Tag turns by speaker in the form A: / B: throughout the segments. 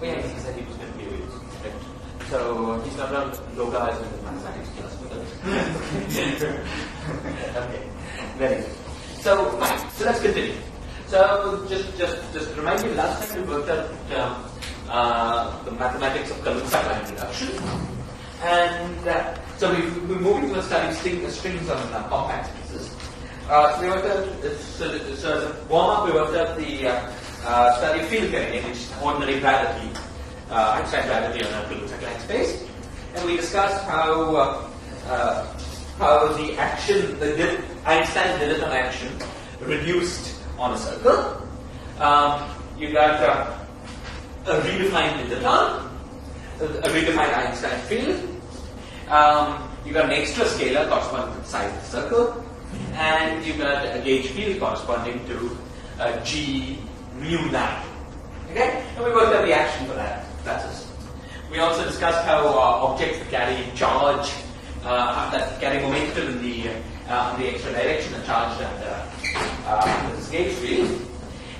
A: Well, yeah, he said he was going to be with it. So he's not around localized in the mathematics class with us. Okay, very good. So fine. So let's continue. So just to remind you, last time we worked out the mathematics of Kalun's reduction, and so we're moving to a study strings on compact spaces. So we worked out, so as a warm-up, we worked out the study of field theory, which is ordinary gravity, Einstein gravity on a Kalun space, and we discussed how the action, the Einstein dilaton action, reduced on a circle. You got a redefined dilaton, a redefined Einstein field. You got an extra scalar corresponding to the size of the circle, and you got a gauge field corresponding to G mu 9. Okay, and we worked out the action for that. That's it. We also discussed how objects that carry charge, that carry momentum in the extra direction, are charged under this gauge field,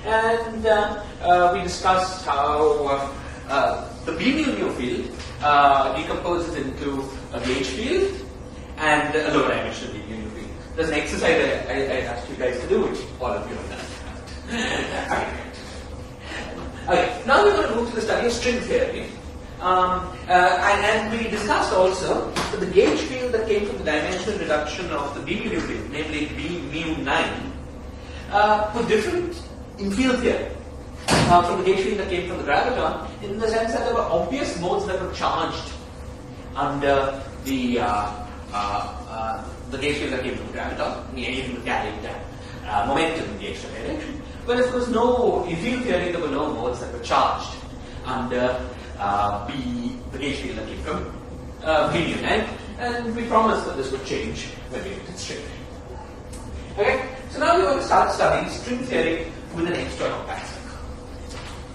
A: and we discussed how the B mu field decomposes into a gauge field and a lower dimensional B mu field. There's an exercise I asked you guys to do, which all of you have done. Okay, now we're going to move to the study of string theory. And we discussed also that the gauge field that came from the dimensional reduction of the B mu field, namely B mu 9, was different in field theory from the gauge field that came from the graviton, in the sense that there were obvious modes that were charged under the gauge field that came from the graviton, anything that carried momentum in the extra direction. Whereas there was no, in field theory, there were no modes that were charged under the gauge field that came from B mu 9, and we promised that this would change when we looked at string theory. Okay, so now we're going to start studying string theory with an extra compact circle.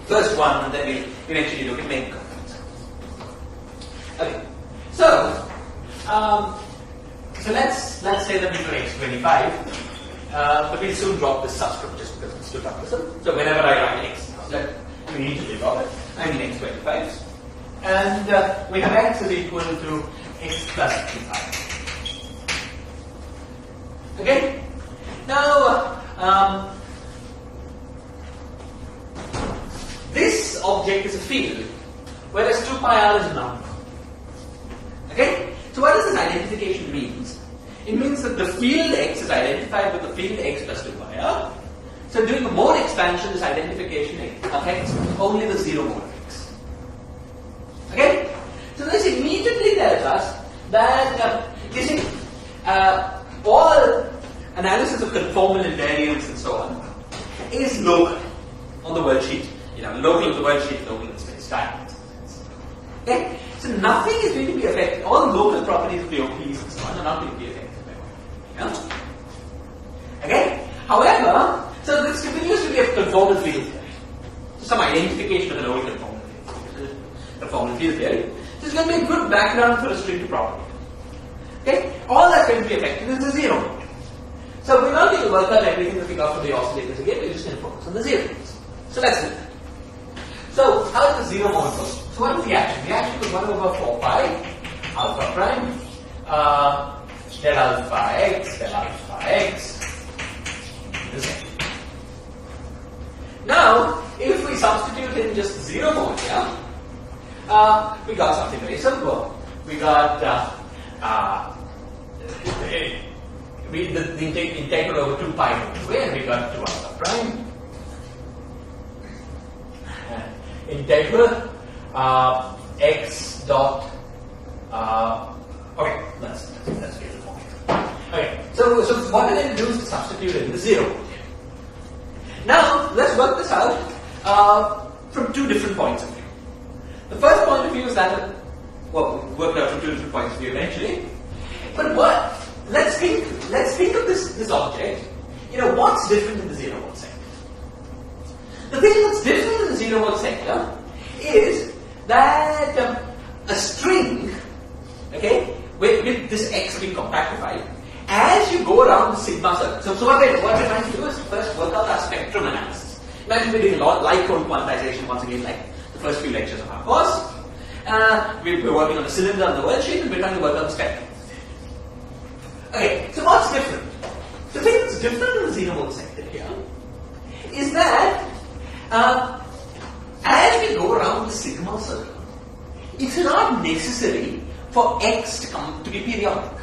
A: First one, and then we'll eventually look at main compact circles. Okay, so let's say that we got x25, but we'll soon drop this subscript just because it's too troublesome. So whenever I write x, we need to drop it. I mean x25, and we have x is equal to x plus 25. Okay. Now, this object is a field, whereas 2 pi r is a number. Okay? So what does this identification mean? It means that the field x is identified with the field x plus 2 pi r. So doing the mode expansion, this identification affects only the zero mode of x. Okay? So this immediately tells us that, you see, all analysis of conformal invariants and so on is local on the worldsheet. You know, local on the worldsheet, local in space time. Okay? So nothing is going to be affected. All local properties of the OPs and so on are not going to be affected by one. Yeah? Okay? However, so this continues to be a conformal field theory. So some identification of an old conformal field theory. This is going to be a good background for a string to propagate. Okay? All that's going to be affected is the zero mode. So we're not going to work out everything that we got from the oscillators again, we're just going to focus on the zeros. So let's do that. So how does the zero mode go? So what is the action? The action is 1 over 4 pi alpha prime del alpha x this way. Now, if we substitute in just zero mode here, we got something very simple. We got the integral over 2 pi goes away, and we got 2 alpha prime integral x dot. Okay, let's get it more. Okay, so what we're going to do is to substitute in the zero mode here. Now, let's work this out from 2 different points of view. The first point of view is that, well, we worked out from 2 different points of view eventually. But let's think of this object. You know, what's different in the zero mode sector? The thing that's different in the zero mode sector is that a string, okay, with this x being compactified, as you go around the sigma circle. So what we're trying to do is first work out our spectrum analysis. Imagine we're doing a lot like code quantization once again, like the first few lectures of our course. We're working on the cylinder on the worldsheet, and we're trying to work on the spectrum. Okay, so what's different? The thing that's different in the xenomorph sector here is that as we go around the sigma circle, it's not necessary for x to be periodic.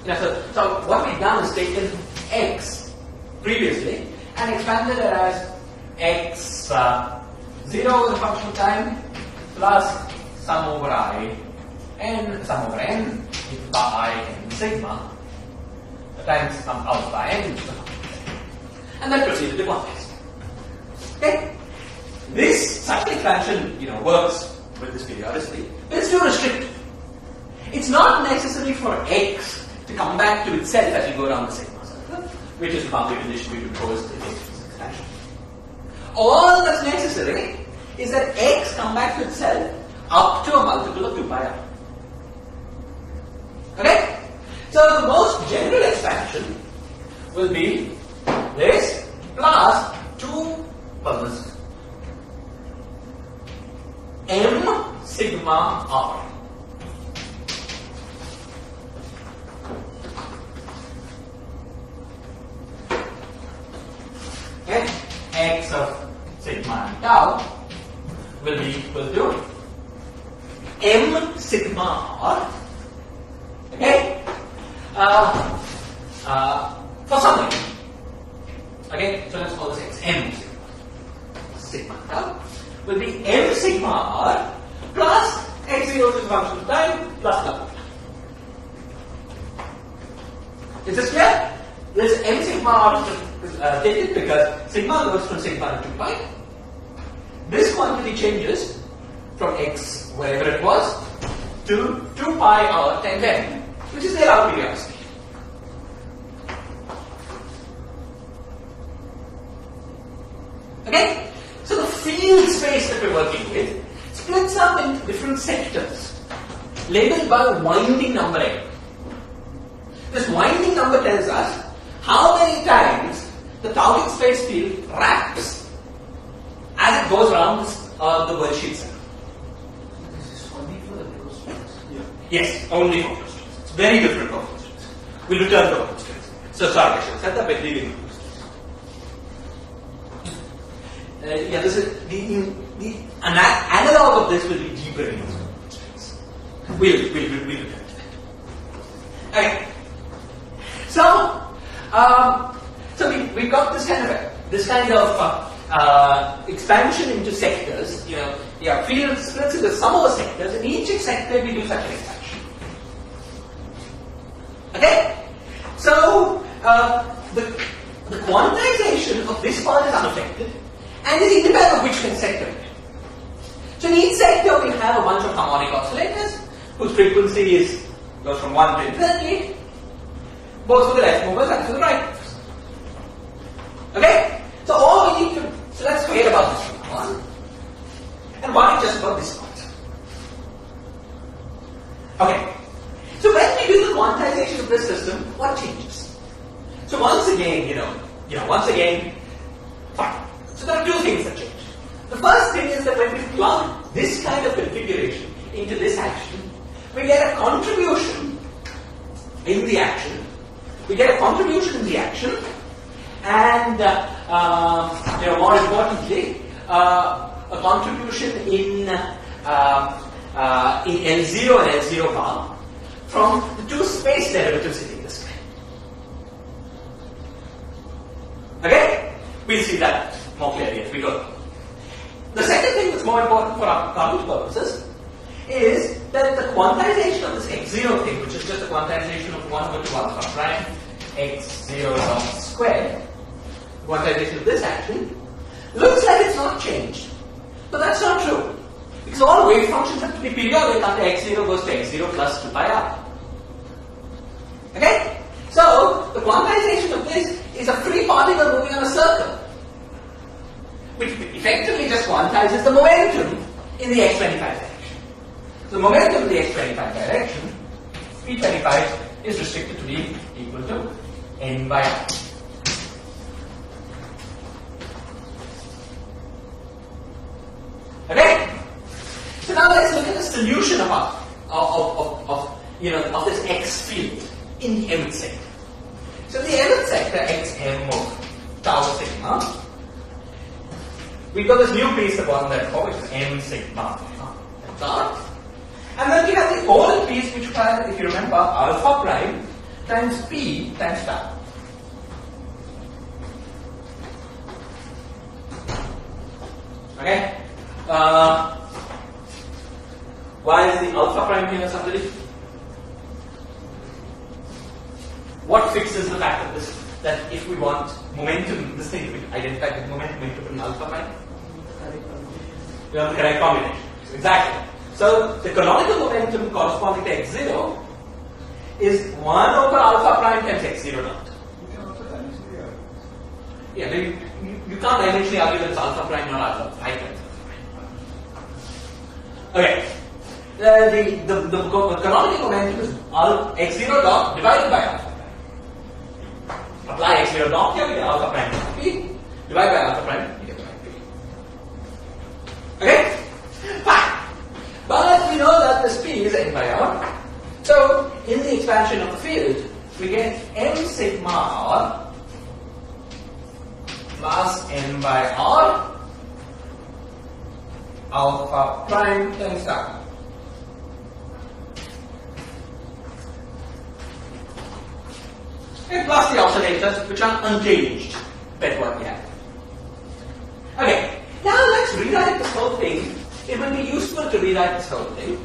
A: So what we've done is taken x previously and expanded it as x 0 is a function of time plus sum over I n sum over n by n sigma times some alpha n, and then proceeded to quantize. Okay, such an expansion works with this periodicity, but it's too restrictive. It's not necessary for x to come back to itself as you go around the sigma circle, which is the boundary condition we proposed in this expansion. All that's necessary is that x come back to itself up to a multiple of 2 pi r. Okay? So the most general expansion will be this plus 2 bubbles m sigma r. Okay? X of sigma and tau will be equal to m sigma r. Okay? For something. Okay, so let's call this x m sigma tau will be m sigma r plus x0 is a function of time plus tau. Is this clear? This m sigma r is taken because sigma goes from sigma to 2 pi. This quantity changes from x, wherever it was, to 2 pi r times m, which is the allowed periodicity. Okay? So the field space that we're working with splits up into different sectors, labeled by winding number n. This winding number tells us how many times the Tautic space field wraps as it goes around the worldsheet center.
B: This is only for the closed strings?
A: Yes, only for closed strings. It's very different for closed strings. We'll return to closed strings. So sorry, I should set up by leaving closed strings. This is the analog of this will be deeper in closed strings. We'll return to that. Okay. So we've got this kind of expansion into sectors. Field splits into some of the sectors. In each sector, we do such an expansion. Okay. So the quantization of this part is unaffected and is independent of which sector it is. So in each sector, we have a bunch of harmonic oscillators whose frequency goes from 1 to infinity, both for the left movers and for the right movers. Okay? So all we need to, so let's forget about this from now on and worry just about this part. Okay. So when we do the quantization of this system, what changes? So once again, fine. So there are two things that change. The first thing is that when we plug this kind of configuration into this action, we get a contribution in the action. And more importantly, a contribution in L0 and L0 bar from the two space derivatives sitting this way. Okay? We'll see that more clearly as we go. The second thing that's more important for our current purposes is that the quantization of this x0 thing, which is just a quantization of 1 over 2 alpha prime x0 dot squared, quantization of this action, looks like it's not changed. But that's not true. Because all wave functions have to be periodic until x0 goes to x0 plus 2 pi r. Okay? So, the quantization of this is a free particle moving on a circle, which effectively just quantizes the momentum in the x25 direction. So, the momentum in the x25 direction, p25, is restricted to be equal to n by r. Okay? Now let's look at the solution of this X field in the mth sector. So in the mth sector, xm of tau sigma, we've got this new piece upon that which is m sigma dot. And then we have the old piece which has, if you remember, alpha prime times p times tau. Okay? Why is the alpha prime here, somebody? What fixes the fact of this? That if we want momentum, this thing to be identified with momentum in alpha prime? We have the correct combination. So exactly. So the canonical momentum corresponding to x0 is 1 over alpha prime times x0 dot.
B: You can also dimensionally argue.
A: Yeah, you can't dimensionally argue that it's alpha prime or alpha prime. Okay. The canonical momentum is x0 dot divided by alpha prime. Apply x0 dot here, we get alpha prime p. Divide by alpha prime, we get prime p. Okay? Fine. But we know that this p is n by r. So, in the expansion of the field, we get m sigma r plus n by r alpha prime times tau. And plus the oscillators, which are unchanged, bet what we have. Okay, now let's rewrite this whole thing. It will be useful to rewrite this whole thing.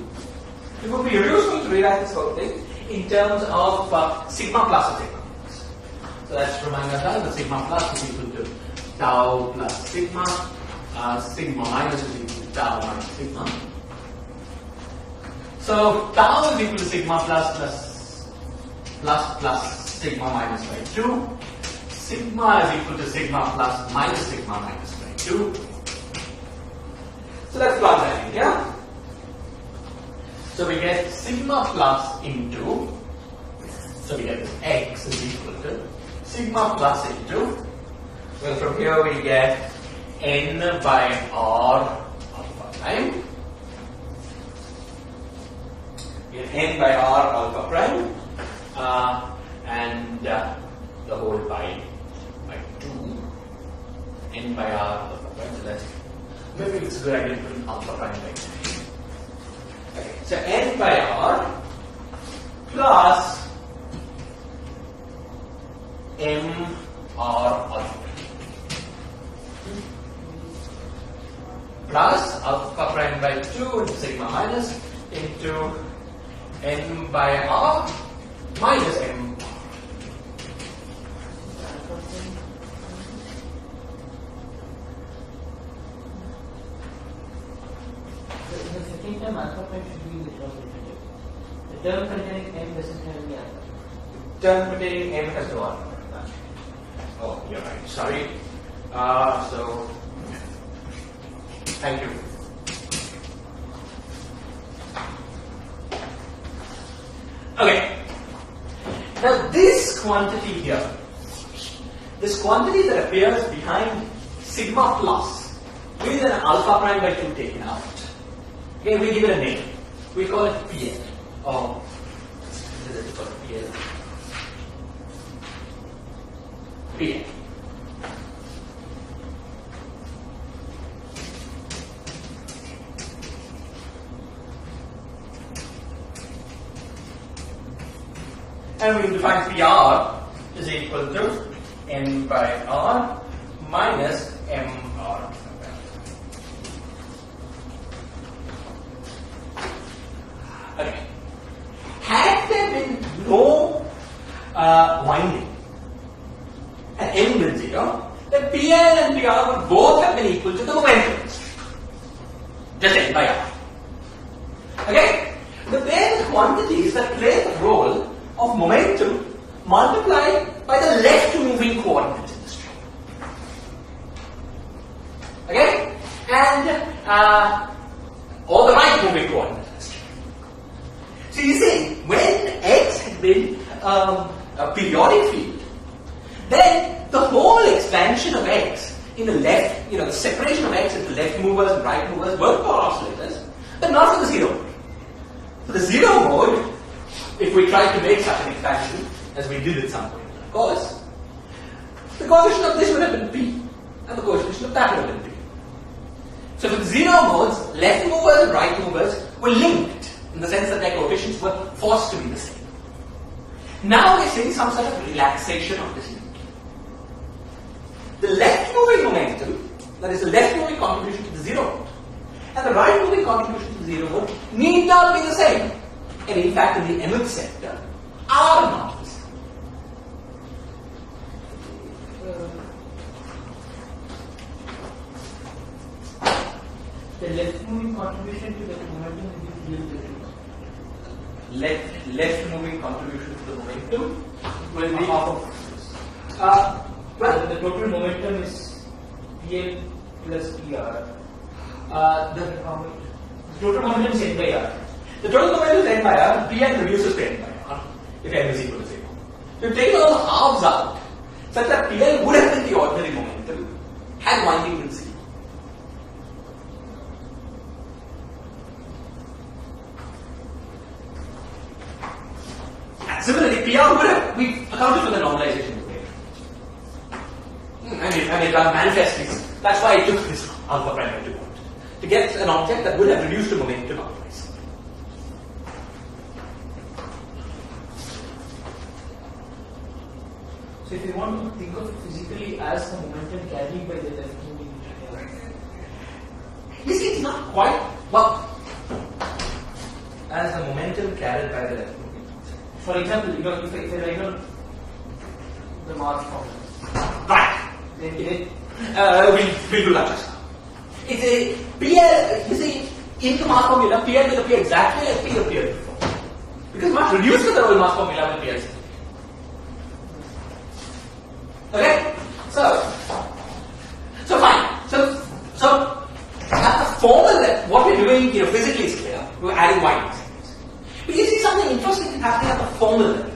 A: It would be useful to rewrite this whole thing in terms of sigma plus and sigma minus. So let's remind ourselves that sigma plus is equal to tau plus sigma, sigma minus is equal to tau minus sigma. So tau is equal to sigma plus sigma minus by 2. Sigma is equal to sigma plus minus sigma minus by 2. So let's plot that in here. So we get sigma plus into, so we get this x is equal to sigma plus into, well from here we get n by r alpha prime. We get n by r alpha prime and the whole by 2, n by r alpha prime. So that's, maybe it's a good idea to put in alpha prime by 2. Okay, so n by r plus m r alpha plus alpha prime by 2 into sigma minus into n by r minus m.
B: The second term alpha prime should be in the term differential. The term containing m doesn't have any alpha.
A: Term containing m has no alpha. Oh, you're right. Sorry. So, thank you. Okay. Now this quantity here, this quantity that appears behind sigma plus with an alpha prime by 2 taken out. Okay, we give it a name. We call it PL. Oh, let's call it PL. PL. And we define PR is equal to n by r minus mr. Okay. Had there been no winding at n with 0, then PL and PR would both have been equal to the momentum. Just n by r. Okay? But then quantities that play the role of momentum multiplied by the left moving coordinate in the string. Okay? And or the right moving coordinate in the string. So you see, when x had been a periodic field, then the whole expansion of x in the left, the separation of x into left movers and right movers, work power oscillators, but not for the zero mode. For the zero mode, if we try to make such an expansion, as we did at some point in the course, the coefficient of this would have been p, and the coefficient of that would have been p. So for the zero modes, left movers and right movers were linked, in the sense that their coefficients were forced to be the same. Now we're seeing some sort of relaxation of this link. The left moving momentum, that is the left moving contribution to the zero mode, and the right moving contribution to the zero mode need not be the same. And in fact, in the nth sector, are not the same.
B: The left moving contribution to the momentum will be
A: Left moving contribution to the momentum will be
B: half of
A: well,
B: the total momentum is PL plus PR.
A: the
B: Total momentum is N by R.
A: The total momentum is n by r, Pn reduces to n by r, if n is equal to 0. So you take all the halves out, such that Pn would have been the ordinary momentum, had winding been 0. And similarly, PR would have, we accounted for the normalization of the wave. And it manifestly, that's why I took this alpha prime by 2 point, to get an object that would have reduced to momentum otherwise.
B: So if you want to think of it physically as the momentum carried by the left moving,
A: You see, it's not quite, well, as the momentum carried by the left moving.
B: for example, if I write down the mass formula,
A: Right.
B: then it
A: We'll do that just now. It's a PL, you see, in the mass formula, PL will appear exactly like P appeared before. Because much reduced to the whole mass formula will appear. Okay? So fine. So at the formal level, what we're doing, physically is clear. We're adding winding segments. But you see something interesting happening at the formal level.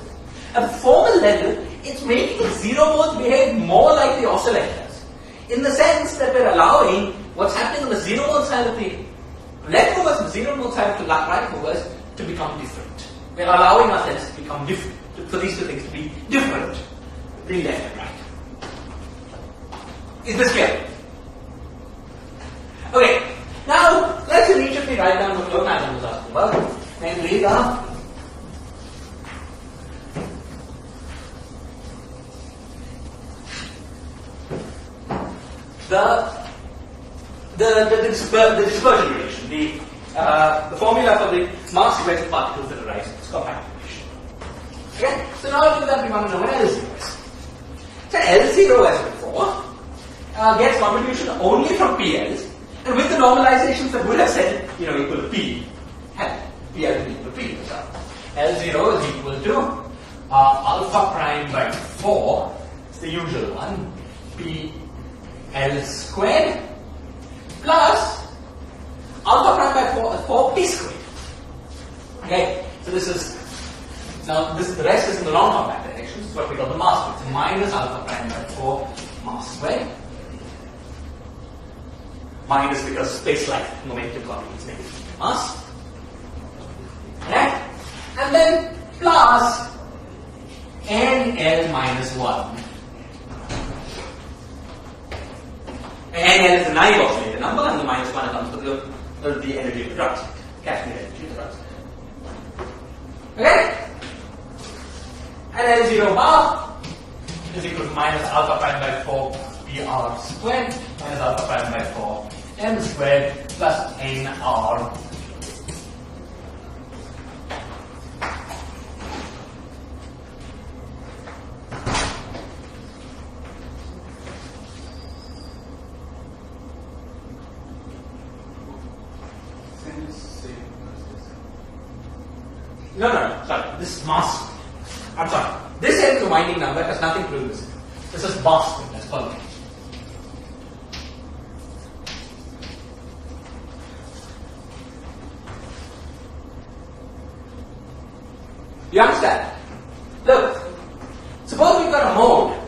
A: At the formal level, it's making the zero modes behave more like the oscillators, in the sense that we're allowing what's happening on the zero mode side of the left movers and the zero mode side of the right movers to become different. We're allowing ourselves to become different, for these two things to be different, the left and right. Is this clear? Okay, now let's immediately write down the flow pattern I was asking about, and read the dispersion relation, the formula for the mass event of particles that arise in this compact relation. Okay, so now to do that we want to know what L0 is. So L0 as before gets contribution only from PLs, and with the normalizations that would have said equal to P, had PL to be equal to P. So L0 is equal to alpha prime by 4, it's the usual one, P L squared plus alpha prime by 4 P squared. Okay, so this is, now the rest is in the non-compact direction, this is what we call the mass squared. So minus alpha prime by 4 mass squared. Minus because space-like momentum contributes negatively to mass. Okay, and then plus NL minus 1. And N is the naive oscillator number, and the minus 1 comes to the energy of the drum set, Casimir energy of the drum set. Okay? And L0 bar is equal to minus alpha prime by 4 PR squared minus alpha prime by 4 M squared plus NR. No, sorry, this is mass. I'm sorry. This N is a winding number, it has nothing to do with this. This is mass, that's called. You understand? Look, suppose we've got a mode,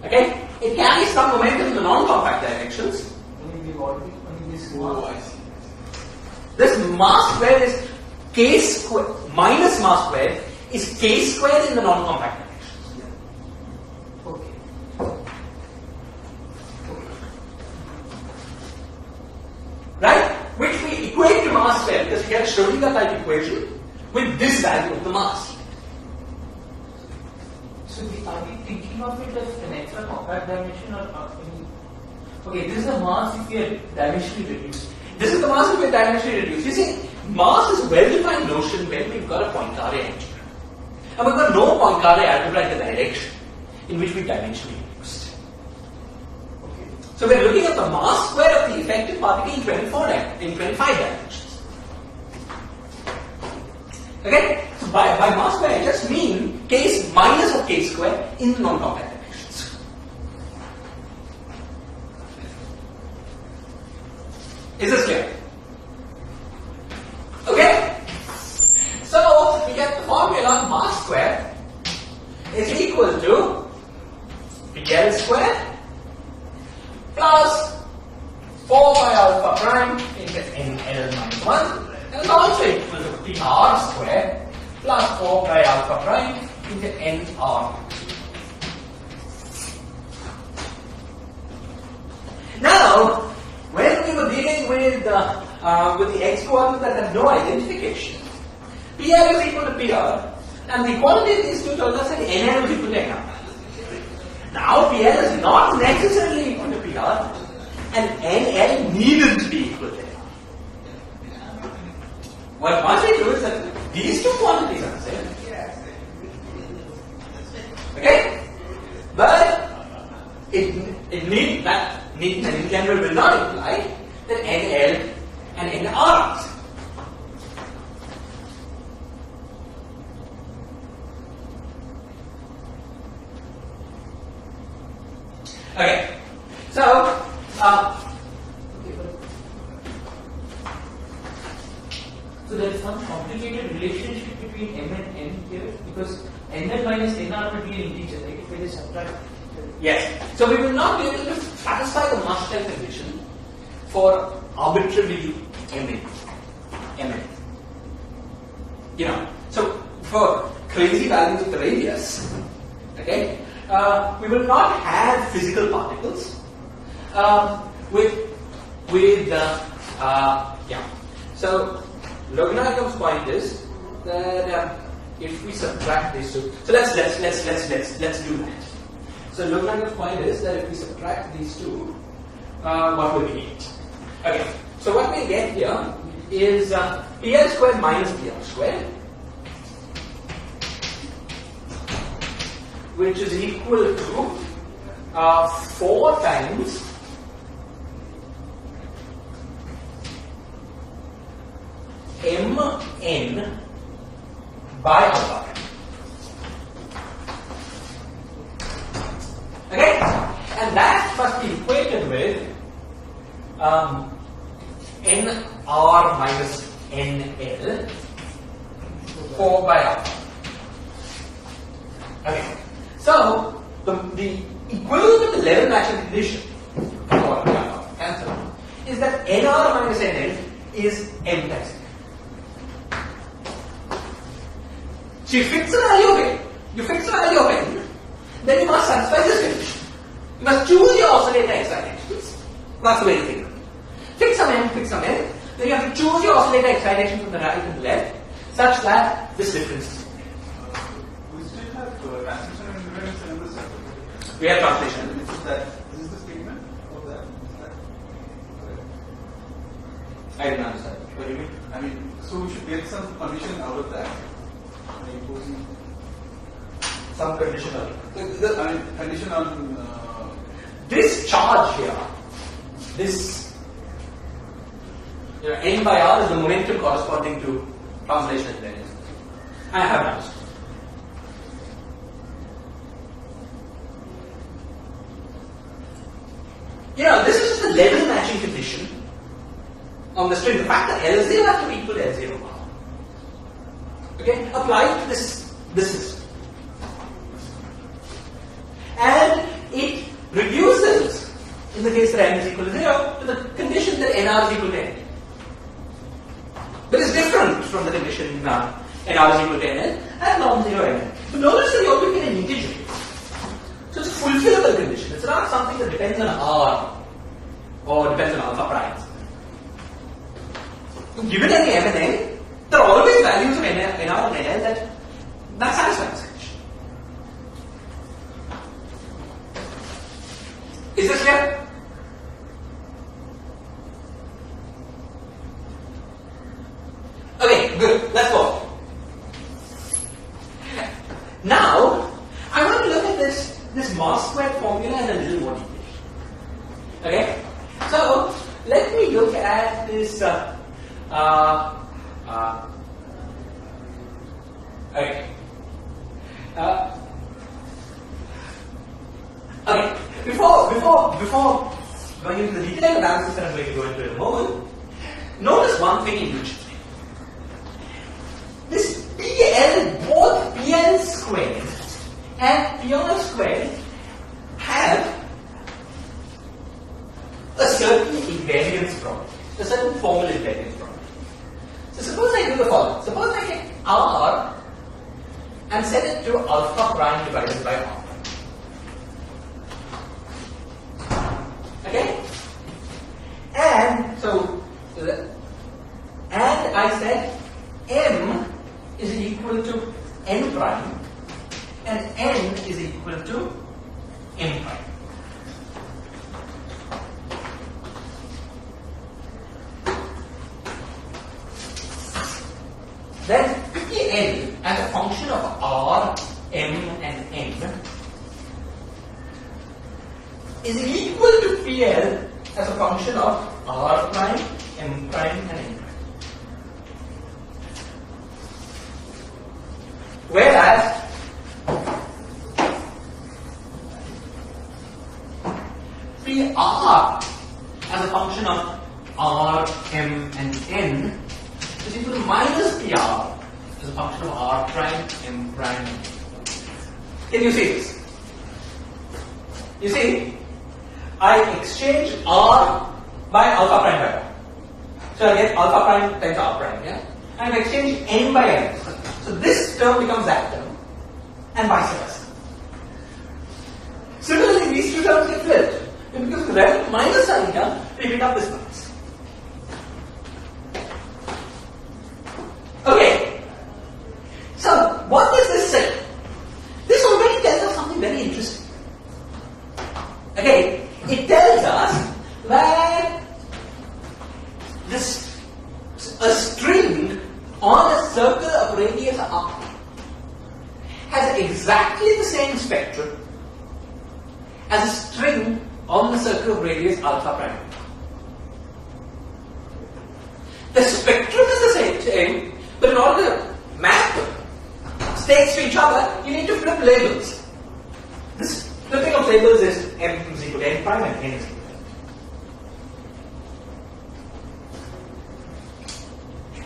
A: okay? It carries some momentum in the non-compact directions.
B: only this
A: Oh, I see. This mass square is k square minus mass square is k square in the non-compact dimensions.
B: Okay.
A: Right? Which we equate to mass square because we get a Schrodinger type equation with this value of the mass.
B: So are we thinking of it as an extra compact dimension or any? Okay, this is the mass if we are dimensionally reduced.
A: This is the mass if we are dimensionally reduced. You see, mass is a well-defined notion when we've got a Poincare algebra. And we've got no Poincare algebra in the direction in which we dimensionally reduced.
B: Okay.
A: So we're looking at the mass square of the effective particle in 25 dimensions. Okay? So by mass square I just mean k minus of k square in the non-compact dimensions. Is this clear? Okay? So we get the formula mass square is equal to PL square plus 4 by alpha prime into NL minus 1 and it's also equal to PR square plus 4 by alpha prime into NR. Now, when we were dealing with the x coordinate that had no identification, PR is equal to PR and the equality of these two told us that NL is equal to NR. Now, PR is not necessarily equal to PR and NL needn't be equal to NR. What once we do is that these two quantities are the same. Okay? But it need that need and in general will not imply that NL and NR are the same. Okay, so
B: so there is some complicated relationship between m and n here because nl minus nr will be an integer, right? If we just subtract.
A: yes, so we will not be able to satisfy the mass type condition for arbitrarily mn. You know, so for crazy values of the radius, okay. We will not have physical particles with yeah. So Loganitham's point is that if we subtract these two, so let's do that. So Loganitham's point is that if we subtract these two, what will we get? Okay. So what we get here is PL squared minus PR squared, which is equal to 4 times mn by alpha. Okay? And that must be equated with nr minus nl 4 by alpha. Okay. So, the equivalent of the level matching condition for cancer is that nr minus nl is m times n. So you fix a value of n, then you must satisfy this condition. You must choose your oscillator excitations. That's the way to think of it. Fix some n, then you have to choose your oscillator excitation from the right and the left such that this difference is.
C: We still have transition and invariance in this circle.
A: We have translation.
C: This is the statement of that.
A: I didn't understand. What do you mean?
C: I mean, so we should get some condition out of that. Imposing
A: Some condition on
C: condition on
A: this charge here. This n by r is the momentum corresponding to translation invariance. I have understood. This is just a level matching condition on the string. The fact that L0 has to be equal to L0 bar. Okay, applied to this system. And it reduces, in the case that n is equal to 0, to the condition that nr is equal to n. but it's different from the condition n r is equal to nn and non-zero nn. But notice that you always get an integer. So it's a fulfillable condition. It's not something that depends on r or depends on alpha primes. Given any m and n, there are always values of nr and nn that satisfy this condition. Is this clear? Okay, good. Let's go. Now, I want to look at this mass squared formula in a little more detail. Okay? So, let me look at this. Okay. Okay. Before going into the detailed analysis that I'm going to go into in a moment, notice one thing in which this PL, both PL squared and PR squared have a certain invariance property, a certain formal invariance property. So suppose I do the following. Suppose I take R and set it to alpha prime divided by R. Okay? And so, and I said M is equal to n prime and n is equal to m prime. Then Pn as a function of R, M and n is equal to Pl as a function of R prime, M prime and n prime. Whereas PR as a function of R, M and n is equal to minus PR as a function of R prime, M prime and n. Can you see this? You see, I exchange R by alpha prime by R. So I get alpha prime times R prime, yeah? And I exchange n by n. So this term becomes that term, and vice versa. Similarly, these two terms get flipped. And because we have minus sign here, we pick up this minus. Okay. So, what does this say? This already tells us something very interesting. Okay, it tells us that a string on a circle of radius r has exactly the same spectrum as a string on the circle of radius alpha prime. The spectrum is the same, but in order to map states to each other, you need to flip labels. This flipping of labels is m is equal to n prime and n is equal to n.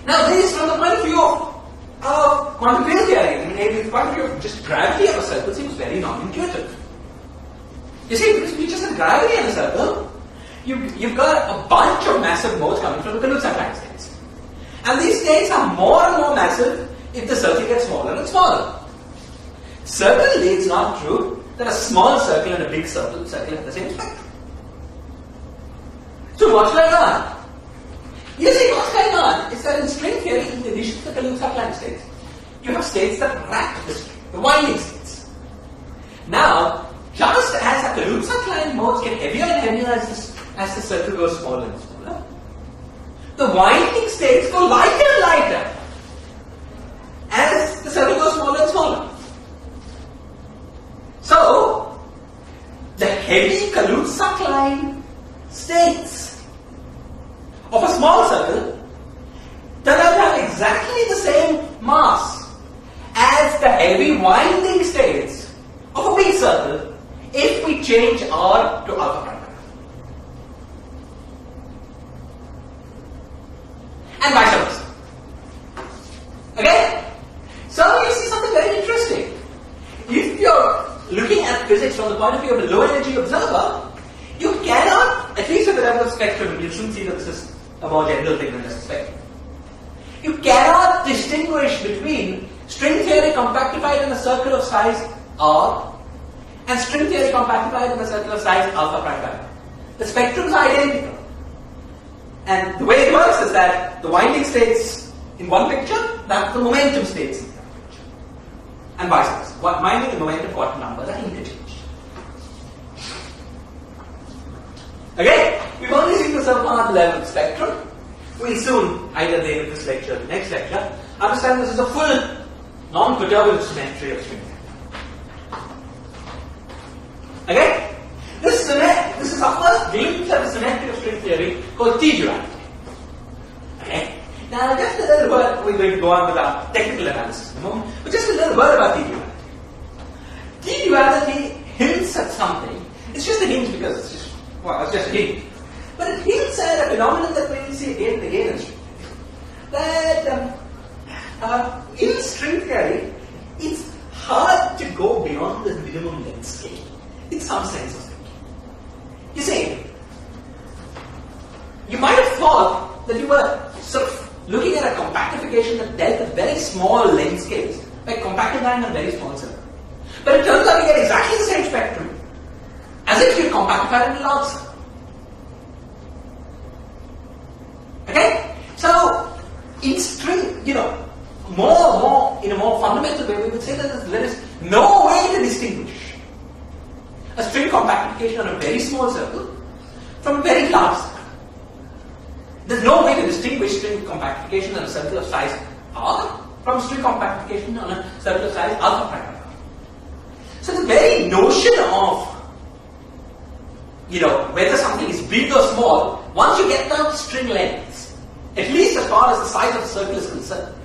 A: Now, this from the point of view of quantum field theory, from the point of view of just gravity of a circle, seems very non-intuitive. You see, because we just have gravity in a circle, you've got a bunch of massive modes coming from the Kaluza-Klein states. And these states are more and more massive if the circle gets smaller and smaller. Certainly, it's not true that a small circle and a big circle have the same spectrum. So what's going on? You see, what's going on is that in string theory, in addition to the Kaluza-Klein states, you have states that wrap the string, the winding states. Now, just as the Kaluza-Klein modes get heavier and heavier as the circle goes smaller and smaller, the winding states go lighter and lighter as the circle goes smaller and smaller. So, the heavy Kaluza-Klein states of a small circle turn out to have exactly the same mass as the heavy winding states of a big circle if we change R to alpha prime. And vice versa. Okay? So you see something very interesting. If you're looking at physics from the point of view of a low energy observer, you cannot, at least at the level of spectrum, you shouldn't see that this is a more general thing than just a spectrum. You cannot distinguish between string theory compactified in a circle of size R and string theory compactified in a circle of size alpha prime pi. The spectrums are identical. And the way it works is that the winding states in one picture, that's the momentum states in the other picture. And vice versa. Winding and momentum quantum numbers are interchanged. Okay? We've only seen the subquantum level spectrum. We'll soon, either at the end of this lecture or the next lecture, understand this is a full non-perturbable symmetry of string theory. Okay? This is our first glimpse at the symmetry of string theory called T-duality. Okay? Now, just a little word, we're going to go on with our technical analysis in a moment, but just a little word about T-duality. T-duality hints at something. It's just a hint because it's just a hint. But it hints at a phenomenon that we will see again and again in string theory. That in string theory, it's hard to go beyond the minimum length scale in some sense of thinking. You see, you might have thought that you were sort of looking at a compactification that dealt with very small length scales, like compactifying a very small circle. But it turns out you get exactly the same spectrum as if you compactified in a large circle. Okay? So, in string, in a more fundamental way, we would say that there is no way to distinguish a string compactification on a very small circle from a very large circle. There's no way to distinguish string compactification on a circle of size R from string compactification on a circle of size alpha prime R. So the very notion of whether something is big or small, once you get down to string lengths, at least as far as the size of the circle is concerned,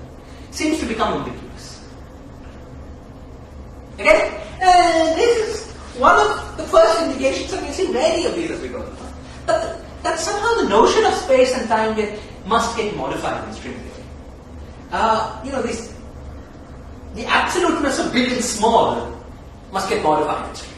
A: seems to become ambiguous. Okay? And this is one of the first indications, and we'll see many of these as we go along, that somehow the notion of space and time must get modified in string theory. The absoluteness of big and small must get modified in string theory.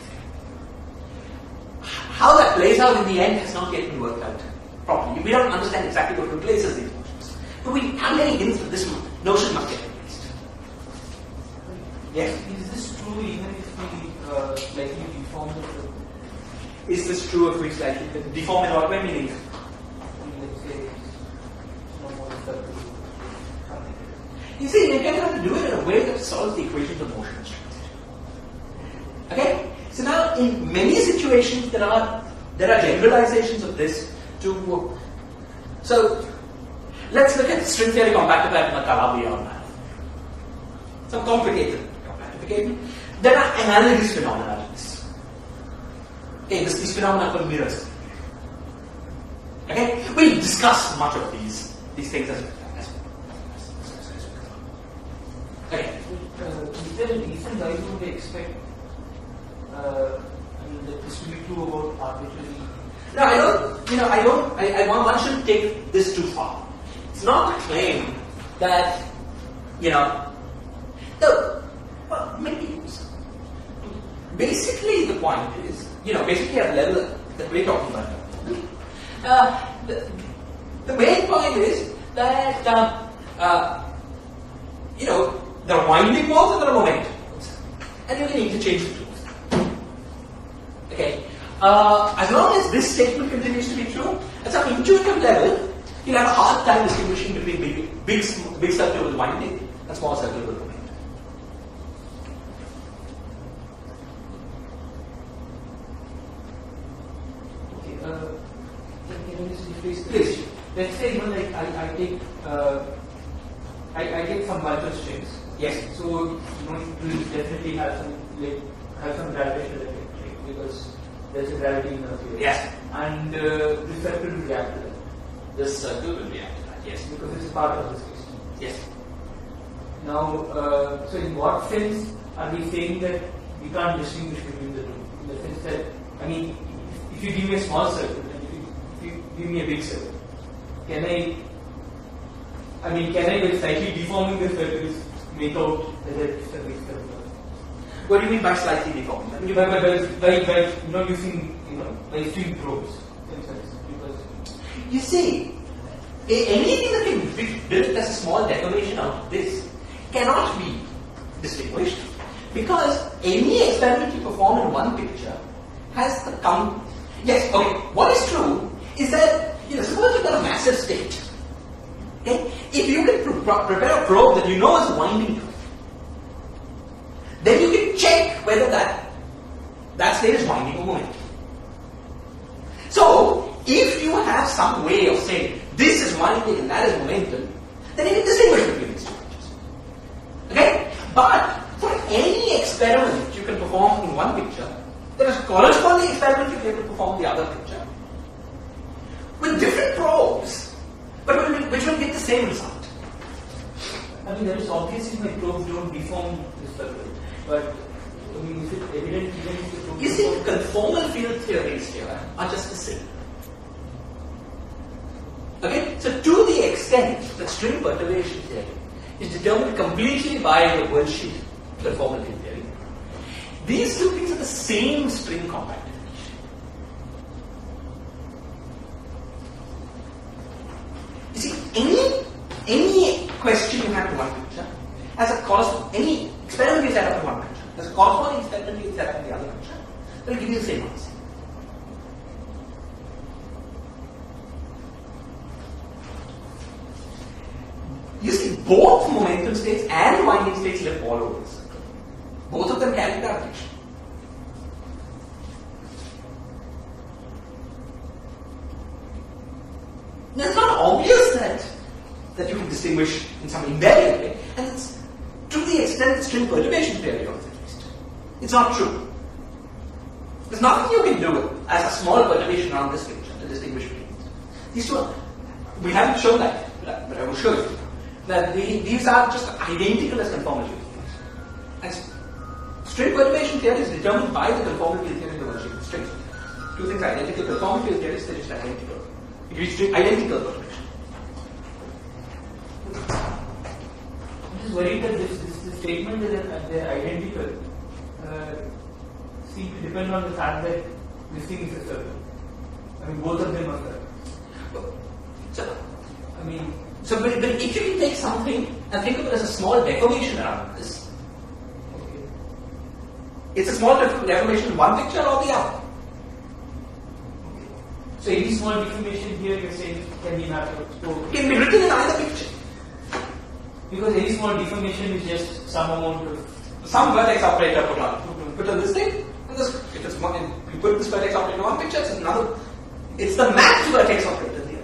A: How that plays out in the end has not yet been worked out properly. We don't understand exactly what replaces these notions. But we have many hints that this notion must get replaced. Yes?
B: Is this true even if we slightly deform the circle?
A: Is this true if we slightly deform in what way? Meaning?
B: Let's say no more circle.
A: You see, you have to do it in a way that solves the equations of motion. Okay? So now, in many situations, there are generalizations of this to. So, let's look at string theory compactified from a Calabi-Yau manner. Some complicated compactification. There are analogous phenomena to this. Okay, these phenomena are called mirrors. Okay, we'll discuss much of these things as okay.
B: Is there a reason why would they expect that this will be true about arbitrary?
A: No, one shouldn't take this too far. It's not a claim that, maybe basically the point is, basically at the level that we're talking about, the main point is that, there are winding modes and there are momentum modes. And you can interchange the two. Okay. As long as this statement continues to be true, at some intuitive level, you'll have a hard time distinguishing between big circle with winding and small circle with momentum.
B: Okay. Can you just rephrase this? Let's say I take some bunch of strings.
A: Yes.
B: So it will definitely have some gravitational effect, because there's a gravity in the field.
A: Yes.
B: And this circle will react to that.
A: This circle will react to that. Yes.
B: Because it's part of the space.
A: Yes.
B: Now, so in what sense are we saying that we can't distinguish between the two? In the sense that, if you give me a small circle and if you give me a big circle, can I by slightly deforming the circles make out whether it's a big circle?
A: What do you mean by slightly deforming?
B: By using by string probes, because
A: you see, anything that can be built as a small deformation out of this cannot be distinguished, because any experiment you perform in one picture has the count. Yes, okay. What is true is that, suppose you've got a massive state. Okay? If you can prepare a probe that you know is winding to it, then you can check whether that state is winding or moving. So, if you have some way of saying this is winding and that is momentum, then you can distinguish between these two pictures. Okay? But for any experiment you can perform in one picture, there is a corresponding experiment you can able to perform in the other picture with different probes, but which will get the same result.
B: I mean, there is obviously my probes don't deform this circle, but I mean, is it evident even if the probes?
A: You see, conformal field theories here are just the same. Okay? So, to the extent that string perturbation theory is determined completely by the world sheet conformal field theory, these two things are the same string compactification. You see, any question you have in one picture has a corresponding, any experiment you set up in one picture has a corresponding experiment you set up in the other picture that will give you the same answer. You see, both momentum states and winding states live all over the circle. Both of them carry gravitation. Now, it's not obvious that you can distinguish in some invariant way, and it's to the extent that string perturbation theory holds at least. It's not true. There's nothing you can do as a small perturbation around this picture to distinguish between these two. We haven't shown that, but I will show you that these are just identical as conformal field theories. And string perturbation theory is determined by the conformal field theory in the world sheet of strings. Two things are identical. Conformal field theories, they're just identical. It gives identical perturbation.
B: I'm just worried that this statement that they're identical seem to depend on the fact that this thing is a circle. I mean, both of them are circles.
A: But if you can take something and think of it as a small deformation around this,
B: Okay.
A: it's a small deformation in one picture or the other.
B: So any small deformation here you're saying can be mapped to.
A: It can be written in either picture.
B: Because any small deformation is just some amount of.
A: Some vertex operator put on this thing, and this, if it's one, you put this vertex operator in one picture, it's another. It's the mapped vertex operator in the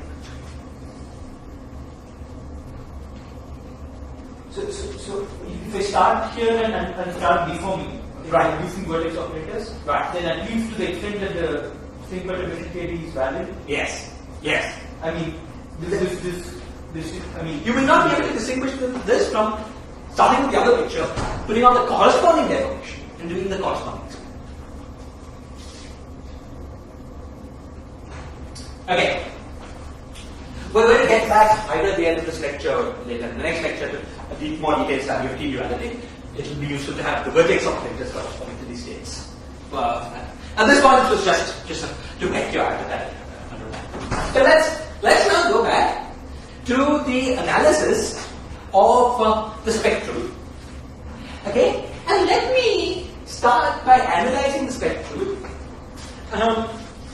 A: other.
B: So if I start here and start deforming,
A: Right.
B: Using vertex operators,
A: Right.
B: then at least to the extent that the string perturbation theory is valid,
A: Yes. Yes.
B: I mean, this I mean,
A: You will not be able to distinguish this from starting with the other picture, putting on the corresponding deformation, and doing the corresponding experiment. Okay. We're going to get back either at the end of this lecture or later in the next lecture to a deep, more detailed study of T-duality. It will be useful to have the vertex operators corresponding to these states. At this point, it was just to make your appetite. So let's now go back to the analysis of the spectrum. Okay, and let me start by analyzing the spectrum.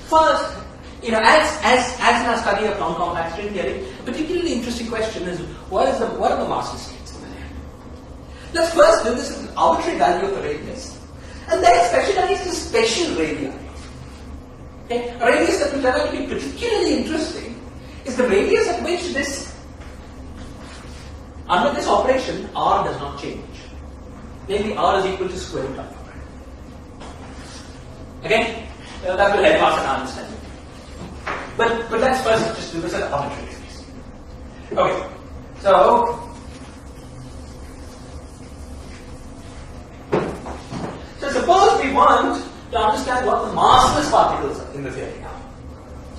A: First, as in our study of non-compact string theory, a particularly interesting question is what are the master states over there? Let's first do this with an arbitrary value of the radius, and then specialize the special radii. Okay, a radius that will turn out to be particularly interesting is the radius at which this, under this operation, r does not change. Namely, r is equal to square root of r. Okay, that will help us in our understanding. But let's first just do this at arbitrary radius. Okay, so suppose we want to understand what the massless particles are in the theory are.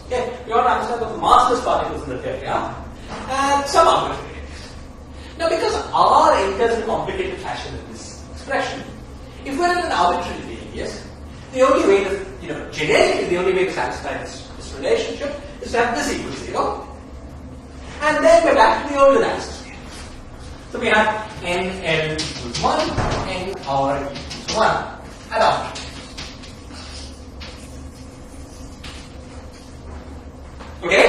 A: Okay, we want to understand what the massless particles in the theory are at some arbitrary radius. Now, because r enters in a complicated fashion in this expression, if we're at an arbitrary radius, the only way to, generically, the only way to satisfy this relationship is to have this equal 0. old analysis. So we have NL equals 1, NR equals 1. Adopt. Okay?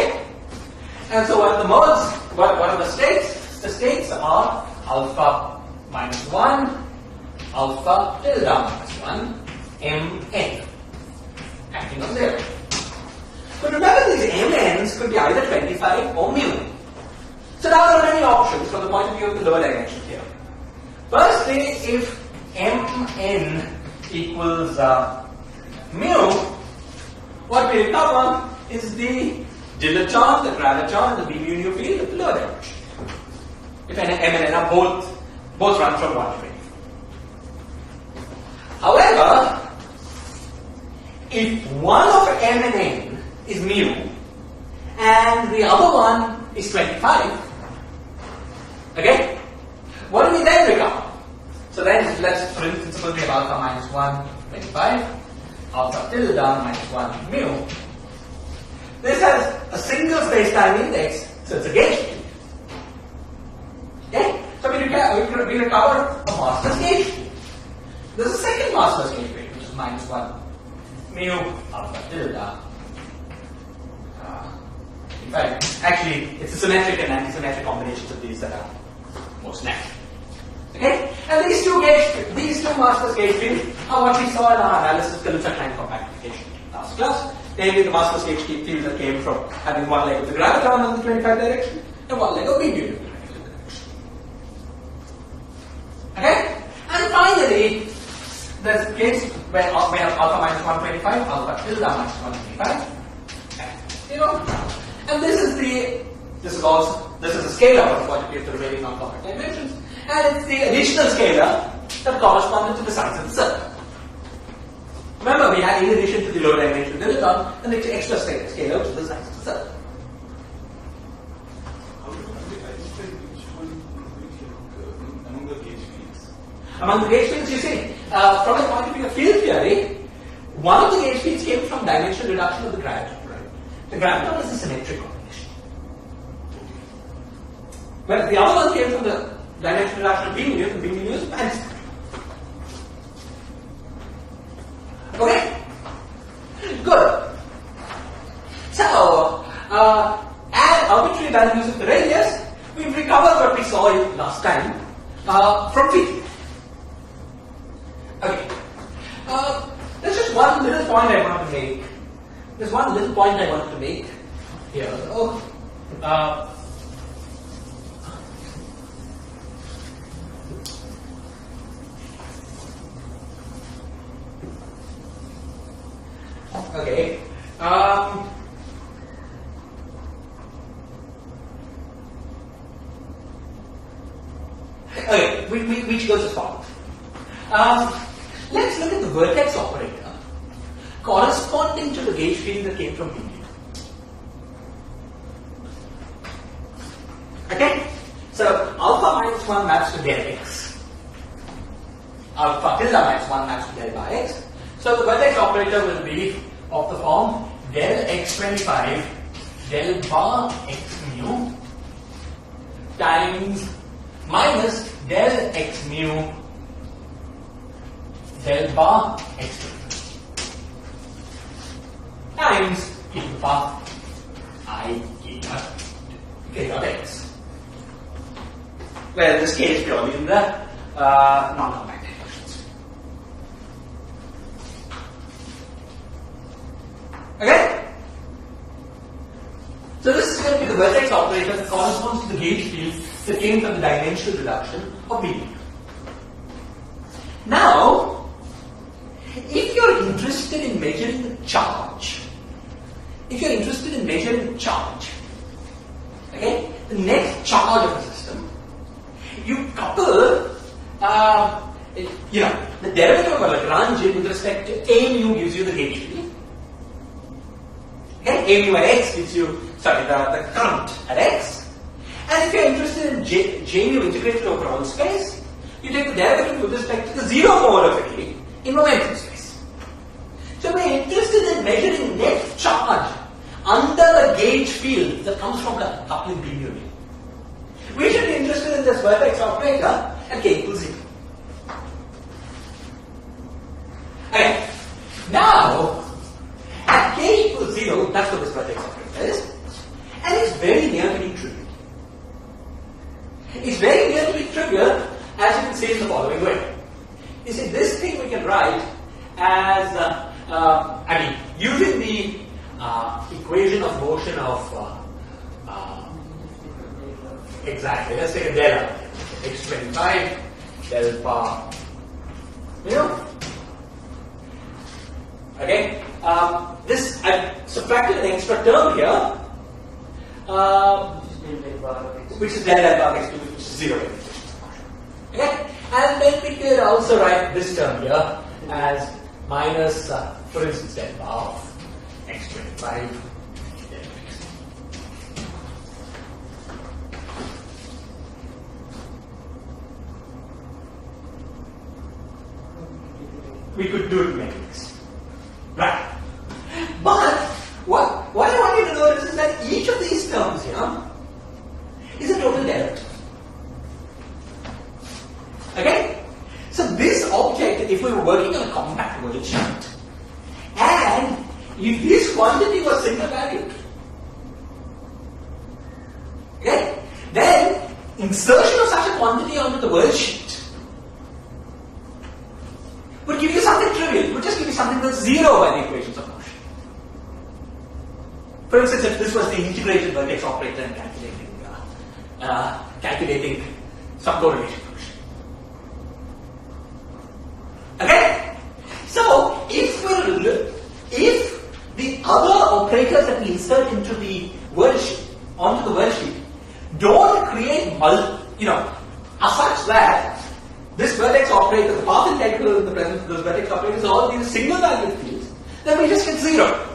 A: And so what are the modes? What are the states? The states are alpha minus 1, alpha tilde minus 1, Mn, acting on 0. But remember, these Mn's could be either 25 or mu. So now there are many options from the point of view of the lower dimension here. Firstly, if Mn equals mu, what we recover is the dilaton, the graviton, the B mu nu field of the lower dimension. If M and N are both run from 1 to 20. However, if one of M and N is mu and the other one is 25, okay, what do we then recover? So then let's, for instance, suppose we have alpha minus 1, 25, alpha tilde minus 1 mu. This has a single space-time index, so it's a gauge field. Okay? So we recover a master's gauge field. There's a second master's gauge field, which is minus 1 mu alpha tilde. In fact, actually, it's a symmetric and anti-symmetric combinations of these that are most natural. Okay? And these two master's gauge fields are what we saw in our analysis of Kaluza-Klein compactification last class. Namely, the master's gauge fields that came from having one leg of the graviton in the 25 direction and one leg of B mu in the 25 direction. Okay? And finally, there's a case where we have alpha minus 125, alpha tilde minus 125. You know? And this is a scalar from the point of view of the remaining non-compact dimensions, and it's the additional scalar that corresponded to the size of the circle. Remember, we had in addition to the low dimensional dilaton, an extra scalar to the size of the circle.
C: How do you identify which one among the gauge fields?
A: Among the gauge fields, you see, from the point of view of field theory, one of the gauge fields came from dimensional reduction of the graviton. The graviton is a symmetric combination. Whereas the other one came from the dimensional reduction of B mu, and B mu is anti-symmetric. Okay? Good. So, add arbitrary values of the radius, we've recovered what we saw last time from field. Okay. There's just one little point I want to make. There's one little point I want to make here. Okay. Okay, which goes as follows. Let's look at the vertex operator corresponding to the gauge field that came from B mu. Okay? So alpha minus 1 maps to del x. Alpha tilde minus 1 maps to del bar x. So the vertex operator will be of the form del x25 del bar x mu times minus del x mu del bar x25 times e to the power I k dot x. Where this k is purely in the non-compact dimensions. Okay? So this is going to be the vertex operator that corresponds to the gauge field that came from the dimensional reduction of B mu. Now, if you're interested in measuring the charge, okay, the net charge of the system, you couple, the derivative of Lagrange with respect to A mu gives you the gauge field. Okay, A mu at x gives you, the current at x. And if you're interested in J mu integrated over all space, you take the derivative with respect to the zero mode of A in momentum space. So we're interested in measuring net charge under the gauge field that comes from the coupling B mu. We should be interested in this vertex operator at k equals 0. Okay. Now, at k equals 0, that's what this vertex operator is. And it's very near to being trivial. It's very near to being trivial, as you can see in the following way. You see, this thing we can write as, using the equation of motion of, exactly, let's take a del x25 del bar, okay, this, I've subtracted an extra term here, which is del bar x2, which is 0. Okay, and then we could also write this term here as minus, for instance, del bar of x25 del x. We could do it many ways, right? But what I want you to notice is that each of these terms here is a total derivative. Okay? So this object, if we were working on a compact world sheet, and if this quantity was single valued, okay, then insertion of such a quantity onto the world sheet would give you something trivial. It would just give you something that's 0 by the equations of motion. For instance, if this was the integrated vertex operator and calculating some correlation function. Okay? So, if the other operators that we insert into the worldsheet, onto the worldsheet, don't create are such that this vertex operator, the path integral in the presence of those vertex operators, all these single valued fields, then we just get 0.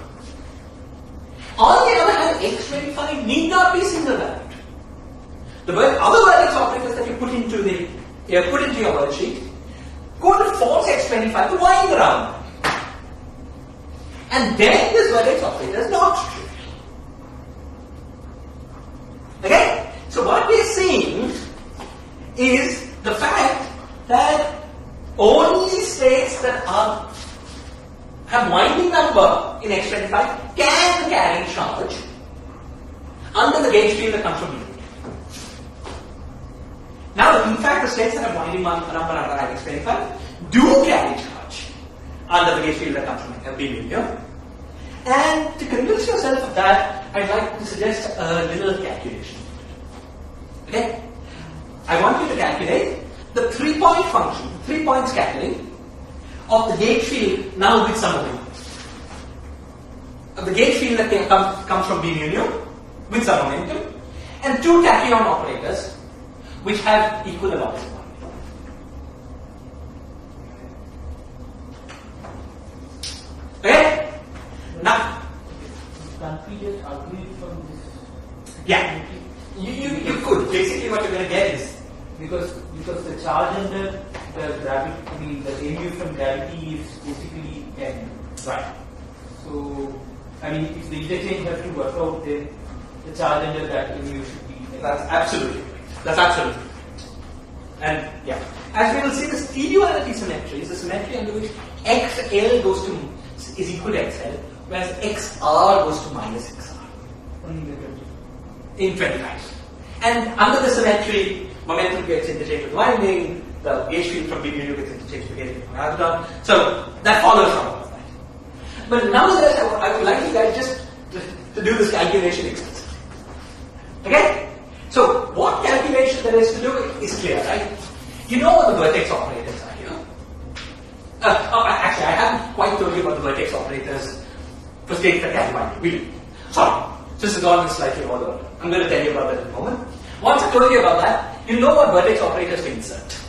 A: On the other hand, x25 need not be single valued. The other vertex operators that you put into your worldsheet go to force x25 to wind around. And then this vertex operator is not trivial. Okay? So what we are seeing is the fact that only states that have winding number in x25 can carry charge under the gauge field that comes from B. Now, in fact, the states that have winding number under x25 do carry charge under the gauge field that comes from B medium. And to convince yourself of that, I'd like to suggest a little calculation. Okay? I want you to calculate the 3-point function, 3-point scattering of the gauge field now with some momentum. Of the gauge field that comes from B union with some momentum, and 2 tachyon operators which have equal and opposite momentum. Okay? Now,
B: can't we just agree from this?
A: Yeah, you could. Basically, what you're going to get is
B: because the charge under the gravity, the mu from gravity is basically n.
A: right.
B: So, if the interchange has to work out, then the charge under that mu should be n.
A: That's absolutely right. That's absolutely right. And yeah, as we will see, the stereoanity symmetry is a symmetry under which xl is equal to xl, whereas xr goes to minus xr. In 25. And under the symmetry, momentum gets interchanged with winding, the gauge field from B mu gets interchanged with gauge field from algebra. So that follows from all of that. But nonetheless, I would like you guys just to do this calculation explicitly. Okay? So what calculation there is to do is clear, right? You know what the vertex operators are here. Actually, I haven't quite told you about the vertex operators for states that carry winding. Sorry, this has gone in slightly order. I'm going to tell you about that in a moment. Once I told you about that, you know what vertex operators to insert.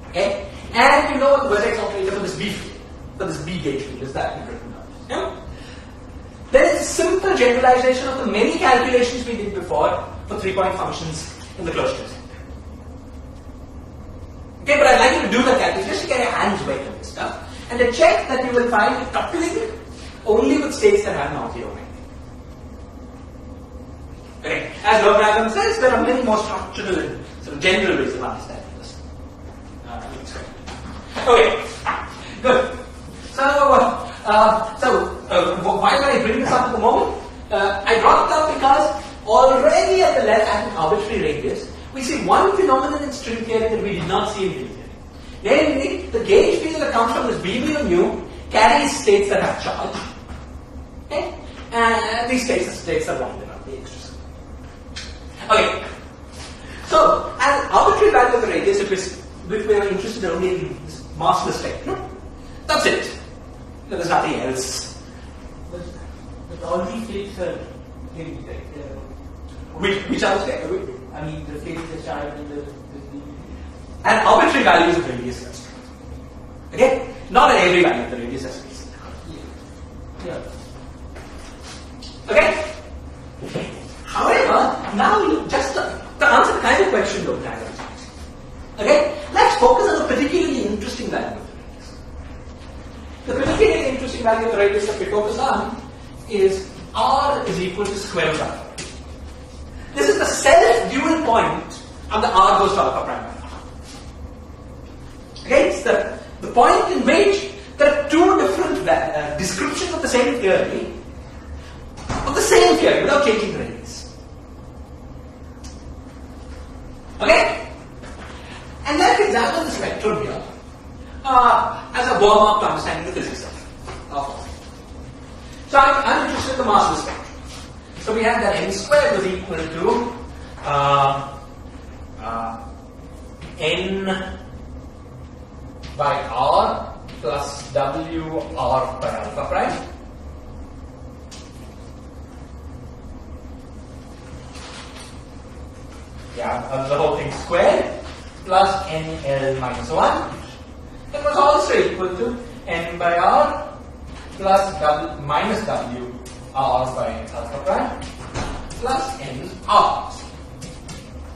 A: Okay? And you know what the vertex operator for this B field, for this B gauge field is that we've written down. Yeah? There is a simple generalization of the many calculations we did before for 3-point functions in the closure set. Okay, but I'd like you to do the calculation just to get your hands wet on this stuff and to check that you will find it coupling only with states that have non-zero winding. Okay. As Logarithm says, there are many more structural and sort of general ways of understanding this. Okay. Good. So why did I bring this up at the moment? I brought it up because already at the left arbitrary radius, we see one phenomenon in string theory that we did not see in field theory. Namely, the gauge field that comes from this BB of mu carries states that have charge. Okay? And these states are rounded up, the extra. Okay. So, as arbitrary value of the radius, if we are interested only in this massless vector, that's it. There's nothing else.
B: But all these states are really like
A: which are the states?
B: I mean, the states are charged and the
A: and arbitrary values of radius, that's true. Okay? Not at every value of the radius, that's true.
B: yeah.
A: Okay? However, now just to answer the kind of question you have asked. Okay? Let's focus on a particularly interesting value of the radius. The particularly interesting value of the radius that we focus on is r is equal to square root alpha. This is the self-dual point and the r goes to alpha prime. Okay? It's the point in which there are two different descriptions of the same theory, without changing the radius. Okay? And let's examine the spectrum here as a warm-up to understanding the physics of it. So I'm interested in the mass of the spectrum. So we have that n squared was equal to n by r plus w r by alpha prime. Yeah, the whole thing squared plus nl minus 1. It was also equal to n by r plus w minus w r by alpha prime plus n r.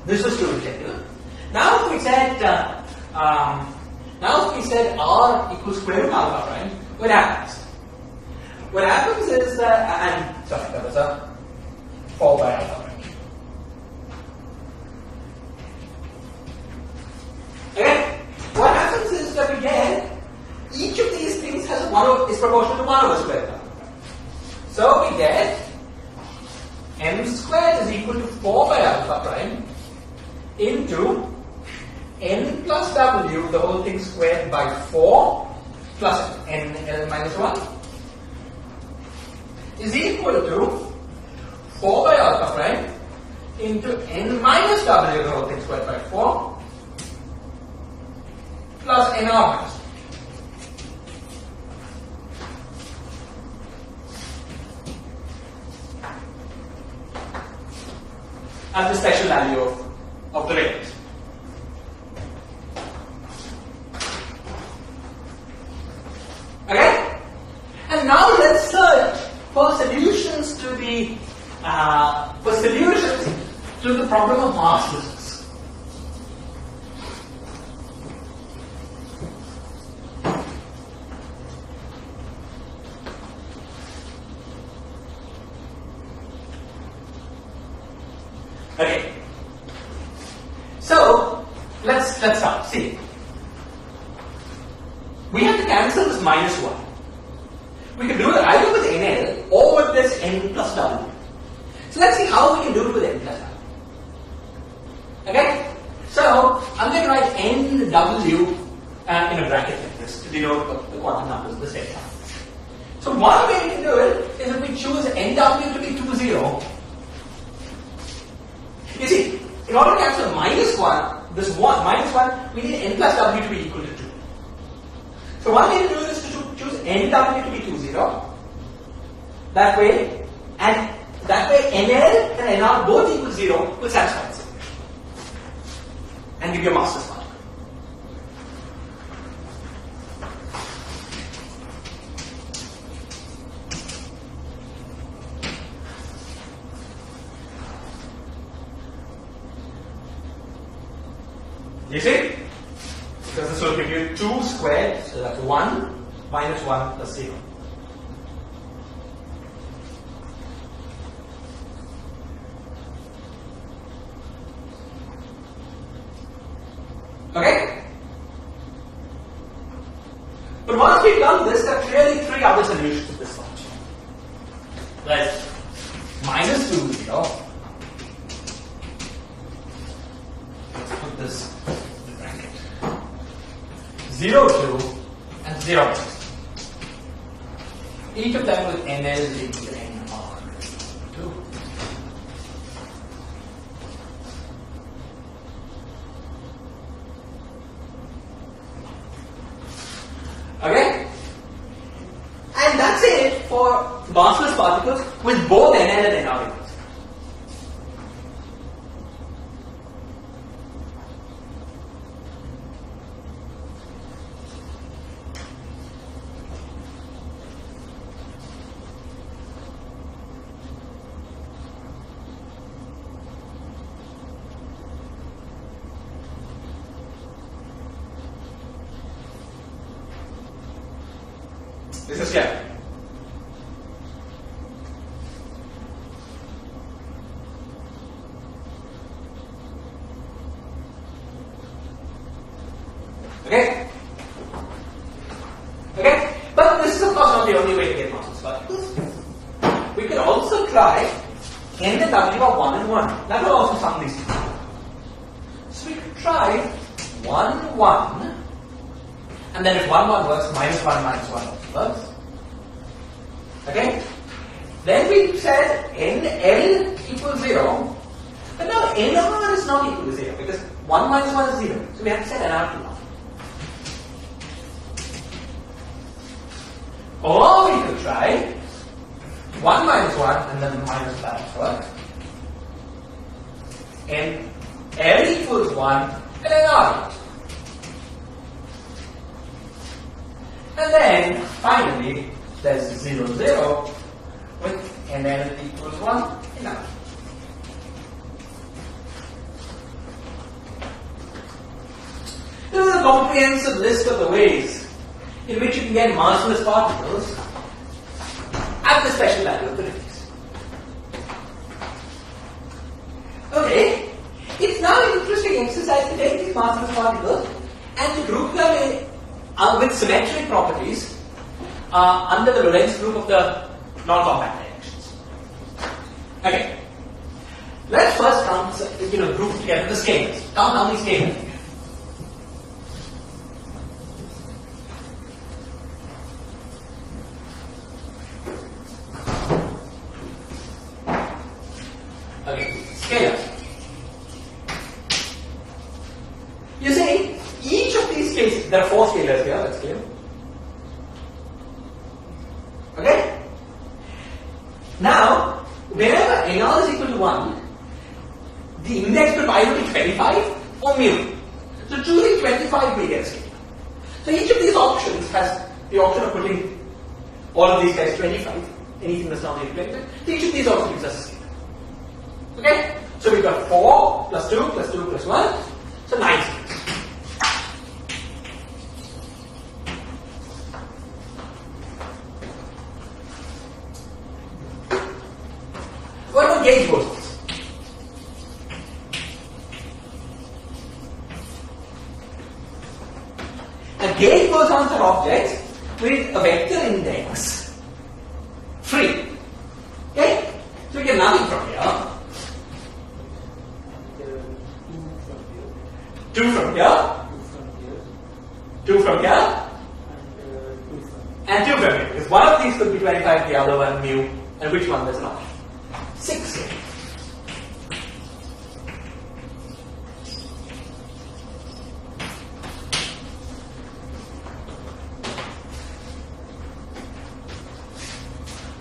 A: This was true in general. Now if we said r equals square root alpha prime, what happens? What happens is that was a 4 by alpha prime. Okay? What happens is that we get each of these things is proportional to 1 over square root alpha prime. So we get m squared is equal to 4 by alpha prime into n plus w, the whole thing squared by 4 plus nl minus 1 is equal to 4 by alpha prime into n minus w, the whole thing squared by 4 plus nr minus 1. As the special value of the radius. Okay? And now let's search for solutions to the problem of masslessness. Okay. So let's start. See. We have to cancel this minus 1. We can do it either with NL or with this n plus w. So let's see how we can do it with n plus w. Okay? So I'm going to write nw in a bracket like this to denote the quantum numbers of the set time. So one way we can do it is if we choose nw to be 20. You see, in order to cancel minus 1, this minus 1, we need n plus w to be equal to 2. So one way to do this is to choose nw to be 20. That way, nl and nr both equal 0 will satisfy this equation and give you a massless particle. You see? Because this will give you 2 squared, so that's 1 minus 1 plus 0. beyond this, there are clearly three other solutions to this function. There's minus 2, 0. Let's put this in bracket. 0, 2, and 0, 6. Each of them with n is equal to n r 2. Okay? And that's it for massless particles with both n and n r equals. This is clear. Okay? Okay? But this is of course not the only way to get massless particles. We could also try n and w are 1 and 1. That will also sum these two. So we could try 1, 1. And then if 1, 1 works, minus 1, minus 1 works. Okay? Then we said NL equals 0. But now NR is not equal to 0 because 1 minus 1 is 0. So we have to set NR to 1. Or we could try 1 minus 1 and then minus that works. NL equals 1 and NR equals 1. And then finally there's 0, 0 with NL equals 1 enough. This is a comprehensive list of the ways in which you can get massless particles at the special value of the difference. Okay, it's now an interesting exercise to take these massless particles and to group them in with symmetric properties under the Lorentz group of the non-compact directions. Okay, let's first count, group together the scalars. Count how many scalars. Okay, scalars. You see, each of these cases, there are 4 scalars here, that's clear. Okay? Now, whenever NR is equal to 1, the index could either be 25 or mu. So choosing 25 will get a scalar. So each of these options has the option of putting all of these guys 25, anything that's not equal to 25. So each of these also gives us a scalar. Okay? So we've got 4 plus 2 plus 2 plus 1, so 9 scalars. What about gauge bosons? Now gauge bosons are objects with a vector index free. Okay? So we get nothing from here. 2 from here. 2 from here. And 2 from here. Because one of these could be 25, the other one mu. And which one there's an option? 6.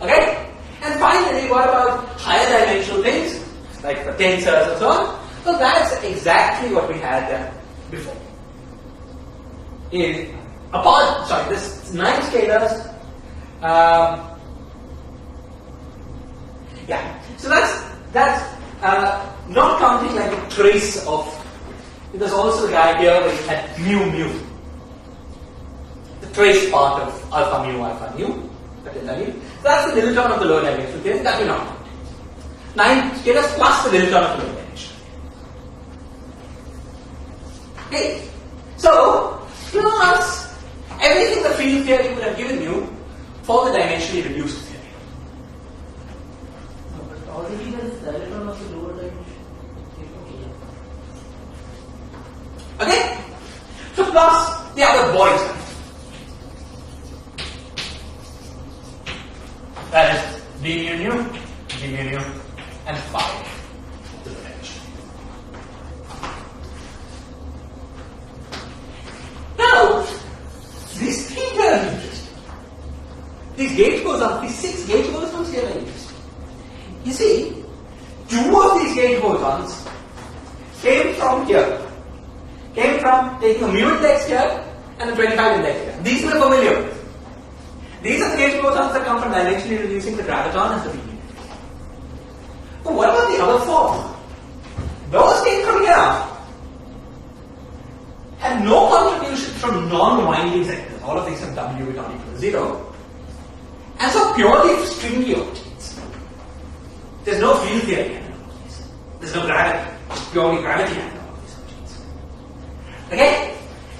A: Okay? And finally, what about higher dimensional things? Like the tensors and so on? So that's exactly what we had before. This 9 scalars. Yeah. So that's not counting like a trace of. There's also the guy here where he had mu. The trace part of alpha mu. So that's the dilettante of the lower dimensional theory. That we not count. 9 scalars plus the dilettante of the lower dimension. Okay. So plus everything the field theory would have given for the dimensionally reduced theory.
B: No, but already there is dialecton of the lower dimension. Okay, yeah.
A: Okay? So plus the other boys. That is d mu, and phi to the dimension. Now, these three here are interesting. These gauge bosons, these 6 gauge bosons here are interesting. You see, 2 of these gauge bosons came from here. Came from taking a mu index here and a 25 index here. These were familiar with. These are the gauge bosons that come from dimensionally reducing the graviton as the beam. But what about the other 4? Those came from here. Had no contribution from non-winding sectors. All of these have W not equal to 0. And so purely stringy objects. There's no field theory in all of these. There's no gravity. It's purely gravity in all of these objects. Okay?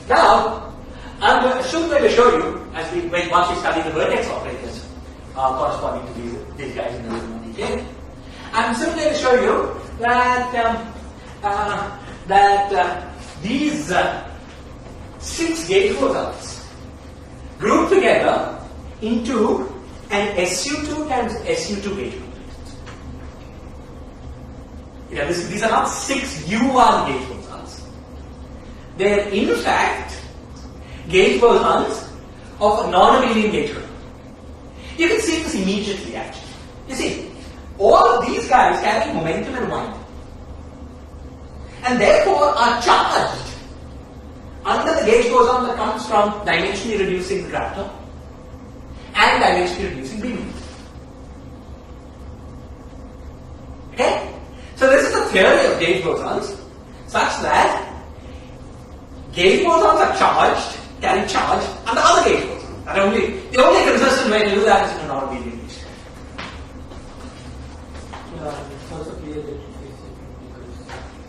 A: Now, I'm soon going to show you, once we study the vertex operators corresponding to these guys in a little more detail, I'm soon going to show you that these 6 gauge bosons group together into an SU2 times SU2 gauge boson. Yeah, these are not 6 U1 gauge bosons. They are in fact gauge bosons of a non-abelian gauge group. You can see this immediately actually. You see, all of these guys carry momentum and winding, and therefore are charged under the gauge boson that comes from dimensionally reducing the graviton and dimensionally reducing beam. Okay? So this is the theory of gauge bosons such that gauge bosons are charged, carry charge under other gauge bosons. The only consistent way to do that is in a non-abelian gauge.
B: It's also clear that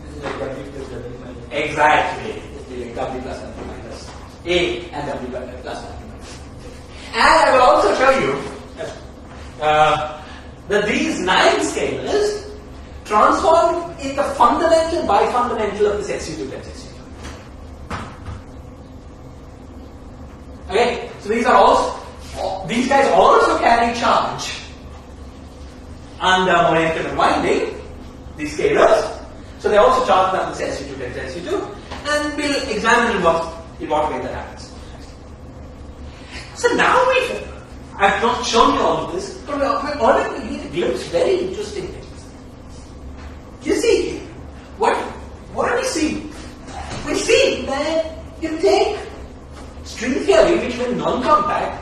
B: this is like W plus W minus.
A: Exactly. It's like W plus W minus A and W plus W minus. And I will also show you that these 9 scalars transform in the fundamental bifundamental of this SU2 times SU2. Okay, so these guys also carry charge under momentum and winding, these scalars. So they also charge up this SU2 times SU2, and we'll examine in what way that happens. So now I've not shown you all of this, but we're already getting a glimpse very interesting things. You see, what do we see? We see that you take string theory, which when non-compact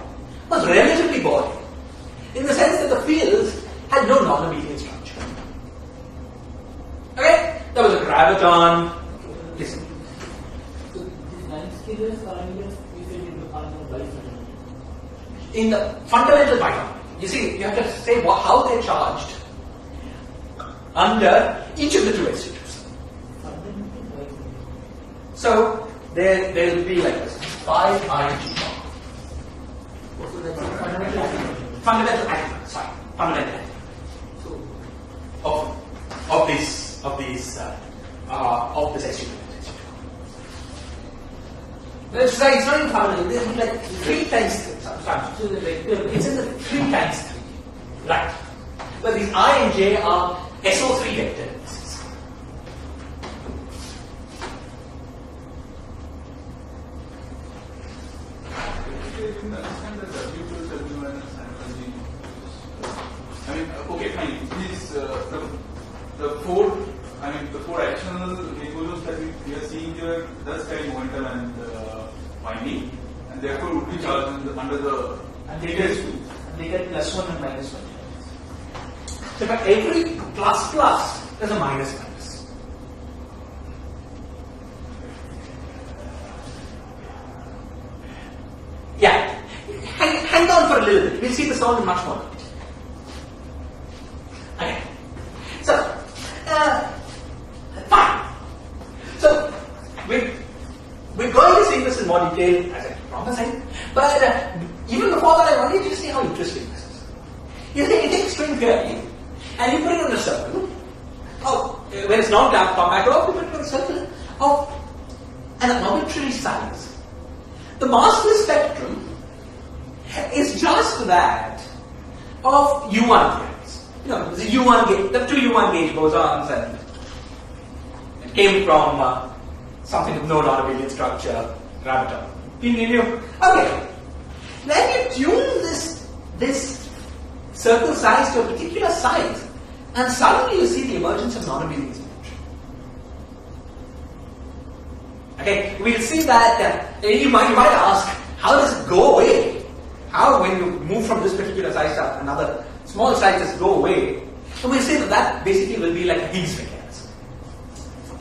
A: was relatively boring, in the sense that the fields had no non-abelian structure. Okay? There was a graviton. Listen.
B: So these 9 scalars are in
A: In the fundamental bifundamental. You see, you have to say how they're charged under each of the 2 SU2s. So there will be like this 5 ING. Fundamental arguments, sorry. Fundamental arguments. Of this SU2. It's not even fundamental. It's like 3 times 3. It's in the 3 times 3. Right. But these I and J are SO3 vector indices.
C: You can understand that W plus W minus analogy. I mean, okay, fine. These the 4 actional neighborhoods that we are seeing here does carry momentum and winding, and therefore would be charged under the
B: and they get +1 and -1.
A: So for every plus plus, there's a minus minus. Yeah. Hang on for a little bit. We'll see this all in much more detail. Okay. So, fine. So, we're going to see this in more detail, as I'm promising, but even before that, I wanted you to see how interesting this is. You take string theory and you put it in a circle. When it's not compact off, you put it in a circle of an arbitrary size. The massless spectrum is just that of U1 theories. The U1 gauge, the 2 U1 gauge bosons and it came from something with no non-abelian structure, graviton. Okay. Then you tune this circle size to a particular size, and suddenly you see the emergence of non-abelian symmetry. Okay, we'll see that. You might ask, how does it go away? How, when you move from this particular size to another small size, does it go away? And we'll say that basically will be like a Higgs mechanism.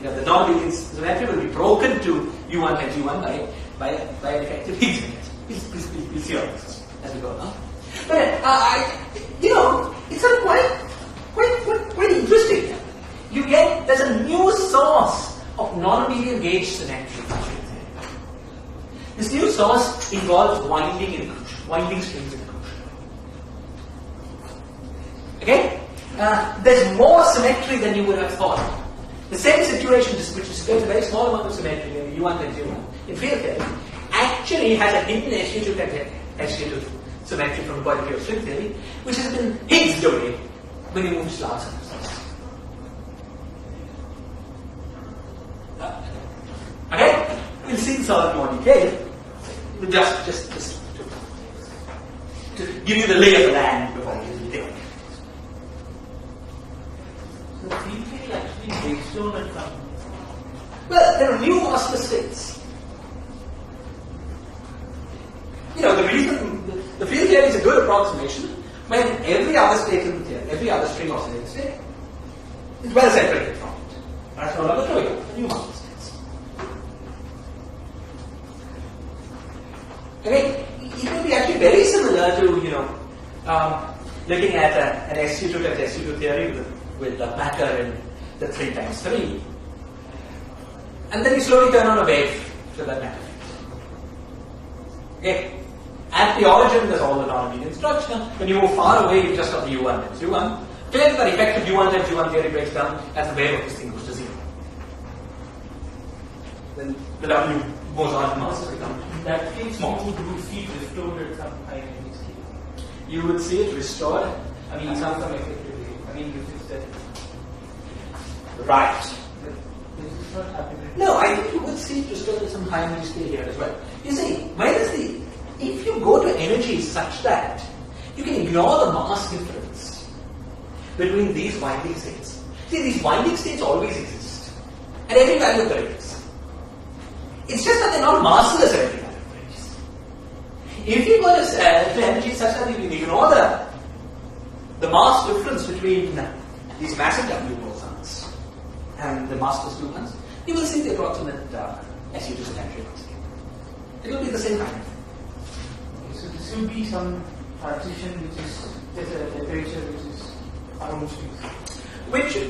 A: The non-abelian symmetry will be broken to U1 times U1 by an effective Higgs mechanism. We'll see all this as we go along. But it's a quite interesting. There's a new source of non-abelian gauge symmetry. This new source involves winding strings in inclusion. Okay? There's more symmetry than you would have thought. The same situation, which displays a very small amount of symmetry, U1 times U1, in field theory, actually has a hidden SU2 times SU2 symmetry from the point of view of string theory, which has been Higgsed away when you move to large circumstances. Okay? We'll see this all in more detail. Just to give you the lay of the land before we get into it.
B: So field theory actually breaks down at some.
A: Well, there are new massless states. The reason the field theory is a good approximation when every other state in the theory, every other string oscillator state, is well separated from it. That's no longer true. New massless states. Okay, it will be actually very similar to looking at an SU2 times SU2 theory with a matter in the 3 times 3, and then you slowly turn on a wave to that matter. Okay. At the origin, there's all the non-abelian structure. When you move far away, you just got the U1 times U1. Clearly, the effect of U1 times U1 theory breaks down as the wave of this thing goes to 0. Then the W goes on to mass become
B: In that case,
A: small.
B: you would see it restored at some high energy scale.
A: You would see it restored.
B: Some effective way. This is that.
A: Right.
B: This is not happening.
A: No, I think you would see it restored at some high energy scale here as well. You see, if you go to energies such that you can ignore the mass difference between these winding states. See, these winding states always exist at every value of the radius. It's just that they're not massless at every value of the radius. If you go to energies such that you can ignore the mass difference between these massive W bosons and the massless two ones, you will see the approximate SU2 symmetry. It will be the same kind of thing.
B: So this will be some transition which is there's a temperature which is around space.
A: Which, if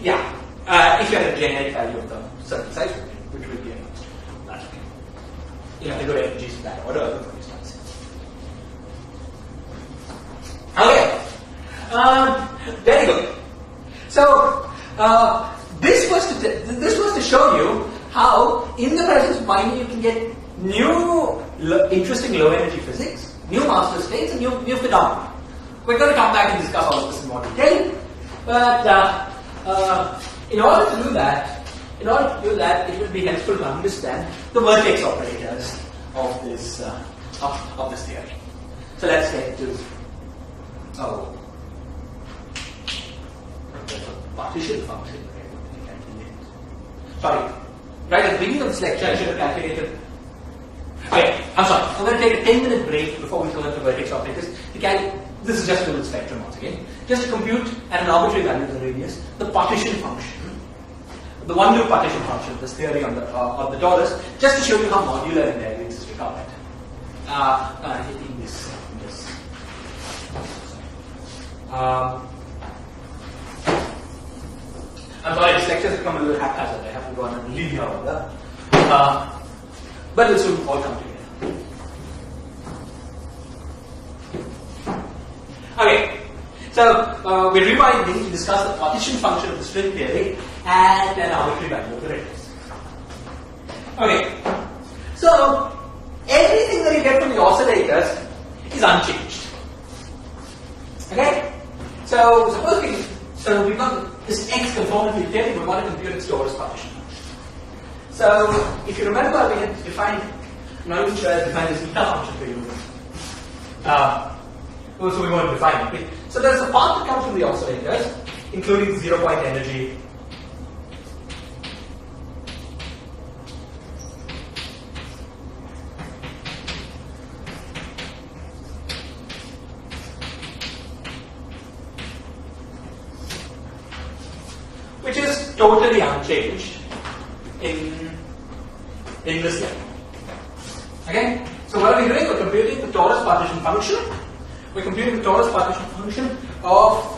A: you had a generic value of the certain size, which would be announced. That's okay. You have to go to energies in that order, for instance. Okay. Very good. So this was to show you how, in the presence of binding, you can get new interesting low energy physics, new massless states, and new phenomena. We're going to come back and discuss all of this in more detail. But in order to do that, it will be helpful to understand the vertex operators of this theory. So let's get to there's a partition function. Sorry, right at the beginning of this lecture, I should have calculated. Okay, I'm sorry. I'm going to take a 10-minute break before we go into vertex operators. This is just to do with spectrum once again. Just to compute at an arbitrary value of the radius the partition function, the one-loop partition function, this theory on the torus, just to show you how modular invariance is recovered. Hitting this. I'm sorry, this lecture has become a little haphazard. I have to go on a linear order. But it will soon all come together. So we're rewinding to discuss the partition function of the string theory and an arbitrary value of the radius. Okay, so everything that you get from the oscillators is unchanged. Okay, so suppose we've got this X conformity theory, we want to compute its torus partition function. So if you remember, we had defined, I'm not even sure I defined this beta function for you. So we want to define it. So there's a part that comes from the oscillators, including 0-point energy, which is totally unchanged in this level. Okay? So what are we doing? We're computing the torus partition function. We're computing the torus partition function of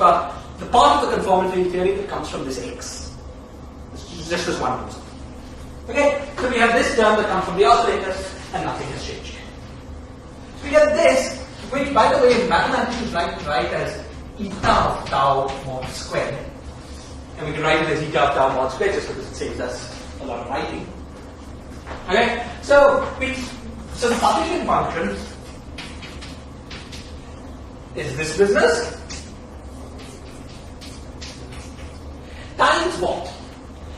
A: the part of the conformity theory that comes from this X. It's just this one result. Okay? So we have this term that comes from the oscillators and nothing has changed. So we have this, which by the way in mathematics is like to write as eta of tau mod squared. And we can write it as eta of tau mod squared just because it saves us a lot of writing. Okay? So the partition function is this business times what?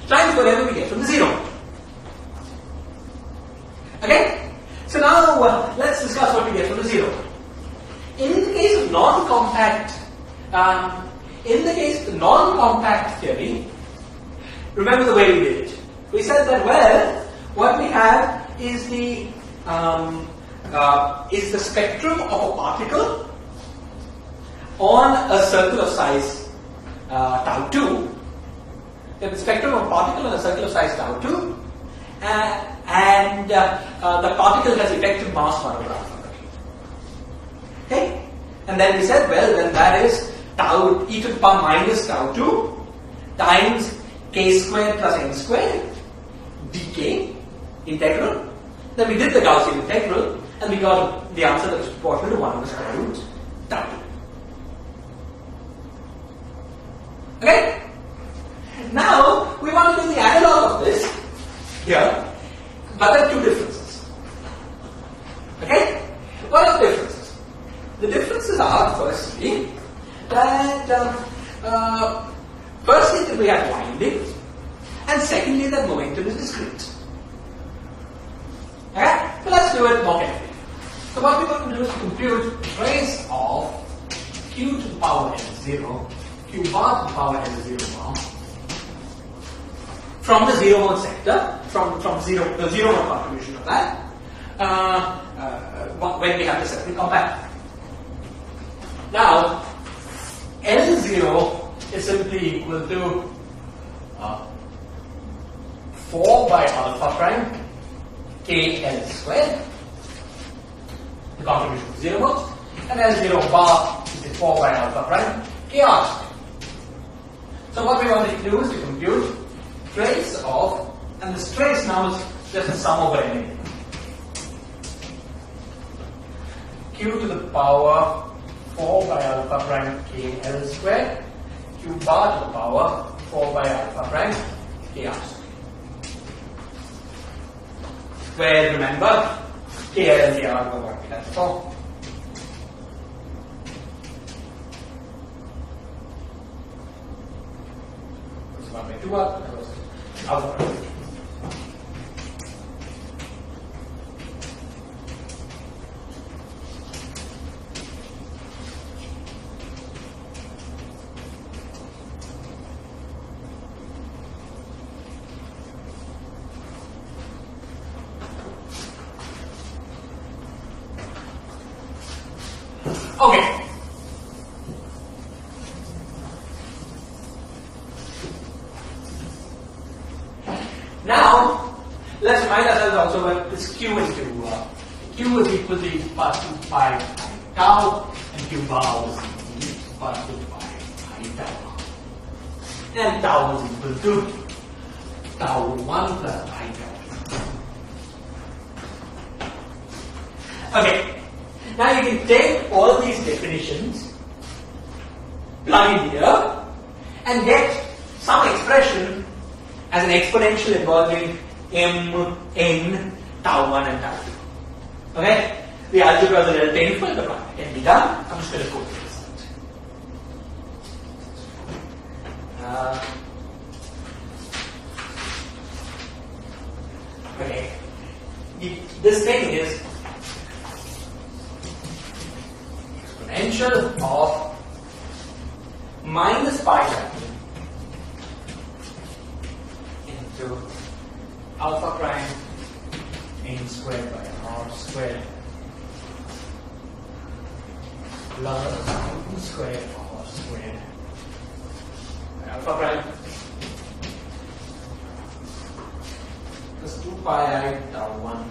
A: Times whatever we get from the 0. Okay? So now let's discuss what we get from the 0. In the case of non-compact theory, remember the way we did it. We said that, well, what we have is the spectrum of a particle on a circle of size tau 2. The spectrum of a particle on a circle of size tau 2, and the particle has effective mass 1 over alpha. Okay? And then we said, well, then that is tau e to the power minus tau 2 times k squared plus n squared dk integral. Then we did the Gaussian integral and we got the answer that was proportional to 1 over square root tau 2. Okay? Now we want to do the analog of this here, but there are two differences. Okay? What are the differences? The differences are, firstly, that we have winding, and secondly that momentum is discrete. Okay? So let's do it more carefully. So what we're going to do is compute the trace of q to the power n0, q bar to the power n0 bar, from the 0 mode sector, from the 0 mode contribution of that, when we have the separate compact. Now, L0 is simply equal to 4 by alpha prime KL squared, the contribution of 0 modes, and L0 bar is 4 by alpha prime KR squared. So what we want to do is to compute trace of, and this trace now is just a sum over n. Q to the power 4 by alpha prime KL squared, Q bar to the power 4 by alpha prime KR squared. Where, remember, KL and KR go back to that before. It's 1 by 2 bar, that was alpha prime. Okay. Now, let's remind ourselves also that this Q is equal to 2 pi tau, and Q bar is equal to 2 pi tau. And tau is equal to tau 1 plus pi tau. Okay. Now you can take all these definitions
B: plug in here and get some expression as an exponential involving m, tau 1 and tau 2. Okay? The algebra is a little painful, but it can be done. I'm just going to go through this. Okay. This thing is exponential of minus pi into alpha prime n squared by r squared plus n squared r squared by alpha prime plus 2 pi I tau 1.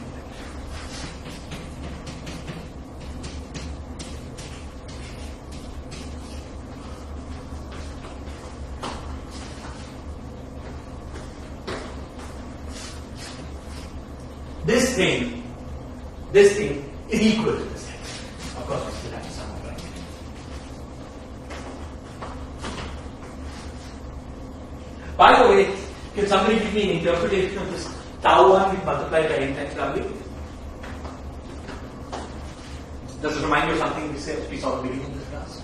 B: This thing is equal to this thing. Of course, we still have to sum it, right? By the way, can somebody give me an interpretation of this tau 1 with multiplied by n times w? Does it remind you of something we saw at the beginning of this class?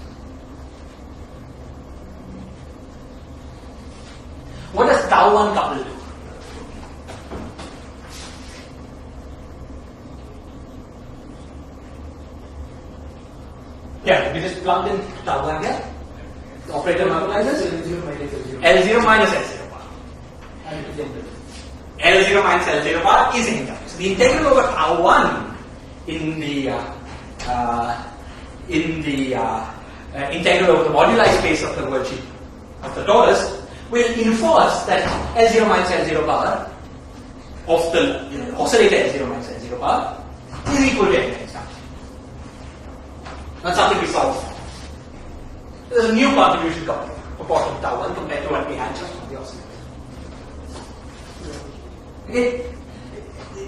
B: What does tau 1 couple do? Yeah, we just plugged in tau 1 here. The operator multiplies L0 minus L0 bar. L0 minus L0 bar is integral. So the integral over tau 1 in the integral over the moduli space of the worldsheet of the torus will enforce that L0 minus L0 bar of the oscillator L0 minus L0 bar is equal to n times tau. That's something we solved. There's a new contribution coming proportion of tau 1 compared to what we had just on the oscillator. Okay.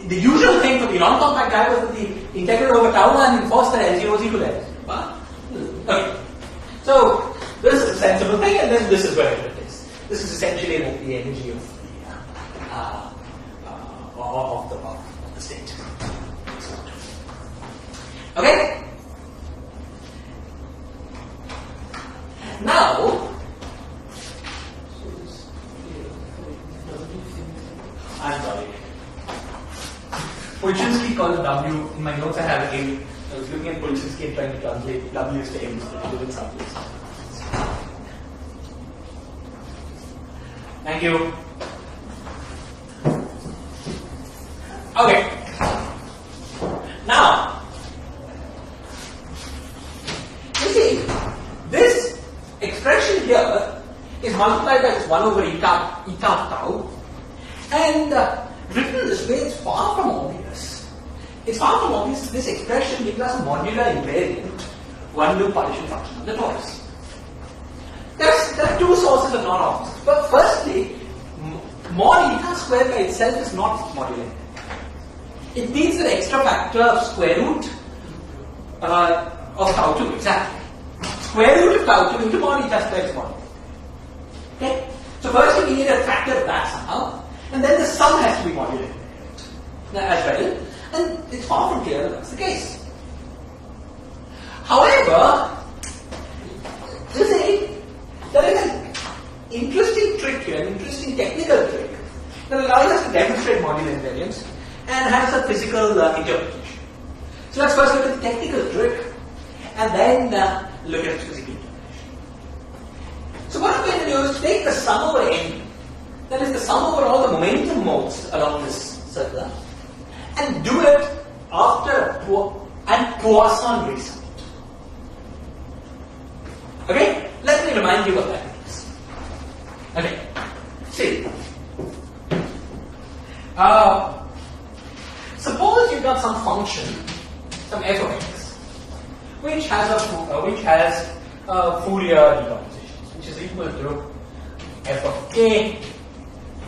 B: The usual thing for the non-compact guy was that the integral over tau 1 enforced that L0 is equal to L0. Okay. So this is a sensible thing, and then this is where it is. This is essentially like the energy of the state. Okay. Now, I'm sorry. Polchinski called W, in my notes I have M. I was looking at Polchinski and trying to translate W's to M's, but it didn't sound good. Thank you. Okay. Now, you see, this expression here is multiplied by this 1 over eta tau, and written this way, it's far from obvious. It's far from obvious that this expression gives us a modular invariant one-loop partition function of the torus. There are two sources of non-obvious. But firstly, mod eta squared by itself is not modular invariant. It needs an extra factor of square root of tau 2, exactly. Square root of tau 2 into mod eta squared is modular. Okay? So firstly we need a factor of that somehow, and then the sum has to be modular as well, and it's far from clear that that's the case. However, there is an interesting trick here, an interesting technical trick that allows us to demonstrate modular invariance and has a physical interpretation. So let's first look at the technical trick and then look at the physical interpretation. So what I'm going to do is take the sum over n, that is the sum over all the momentum modes along this circular, and do it after and Poisson result. Okay? Let me remind you what that means. Okay. See. Suppose you've got some function, some f of x, which has a Fourier decomposition, which is equal to f of k,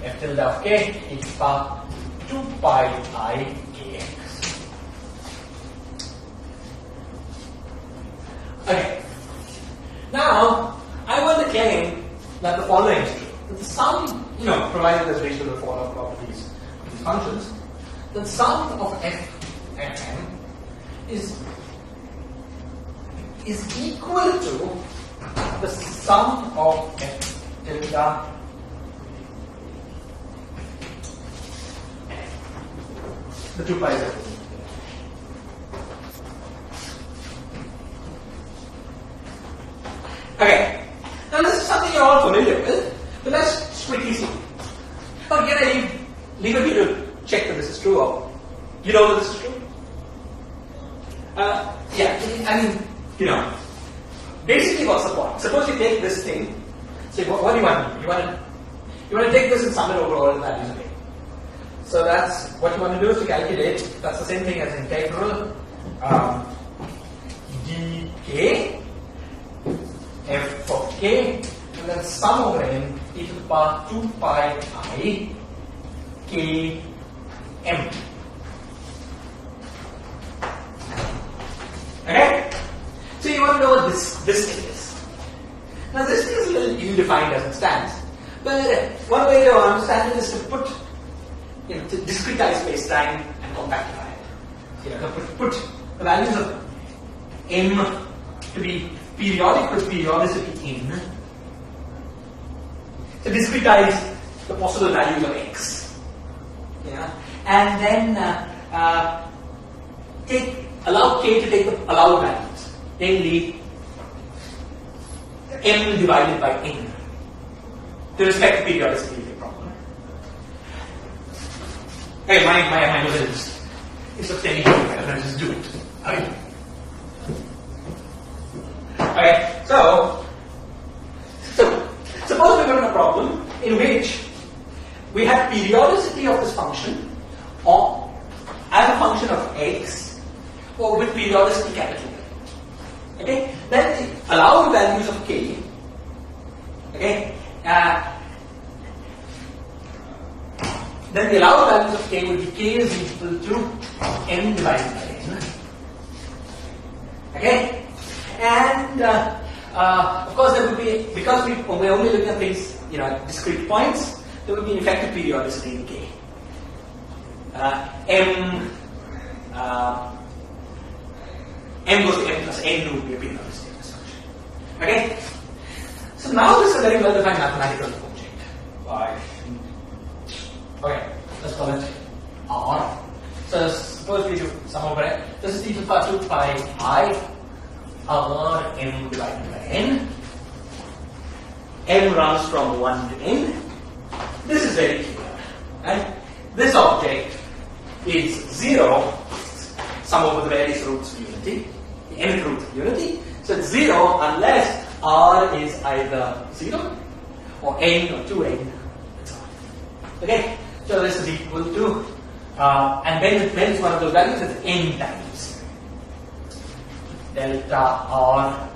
B: f tilde of k, e to the power 2 pi I kx. Okay. Now, I
A: that the following is true. That the sum, provided there's reasonable follow properties of these functions, the sum of f and m is equal to the sum of f tilde the 2 pi z. Okay. Now this is something you're all familiar with, but let's quickly see. Oh, leave it here to check that this is true, or you know that this is true? Basically what's the point? Suppose you take this thing, say, what do you want to do? You want to take this and sum it over all the values of a. So that's what you want to do is to calculate, that's the same thing as integral dk f of k, and then sum over n e to the power 2 pi I k m. Okay? So you want to know what this thing is. Now this thing is a little ill-defined as it stands, but one way to understand it is to put, to discretize space-time and compactify it. Put the values of m to be periodic with periodicity in, to discretize the possible values of x, and then allow k to take the allowed values, namely m divided by n, to respect the periodicity of the problem. Hey, my nose is substantially better. Let's just do it. Okay, so suppose we're given a problem in which we have periodicity of this function or as a function of x or with periodicity capital A. Okay, then the allowed values of k, then the allowed values of k would be k is equal to m divided by n. Okay? And of course there would be, because we're only looking at things, at discrete points, there would be an effective periodicity in k. M goes to m plus n would be a periodicity of this function. Okay? So now this is a very well-defined mathematical object. Okay, let's call it R. So suppose we do sum over it. This is e to the power 2 pi I R m divided by n. M runs from 1 to n. This is very clear. Right? This object is 0, sum over the various roots of unity, the nth root of unity. So it's 0 unless R is either 0 or n or 2n and so on. Okay? So this is equal to, and when it's one of those values, it's n times delta R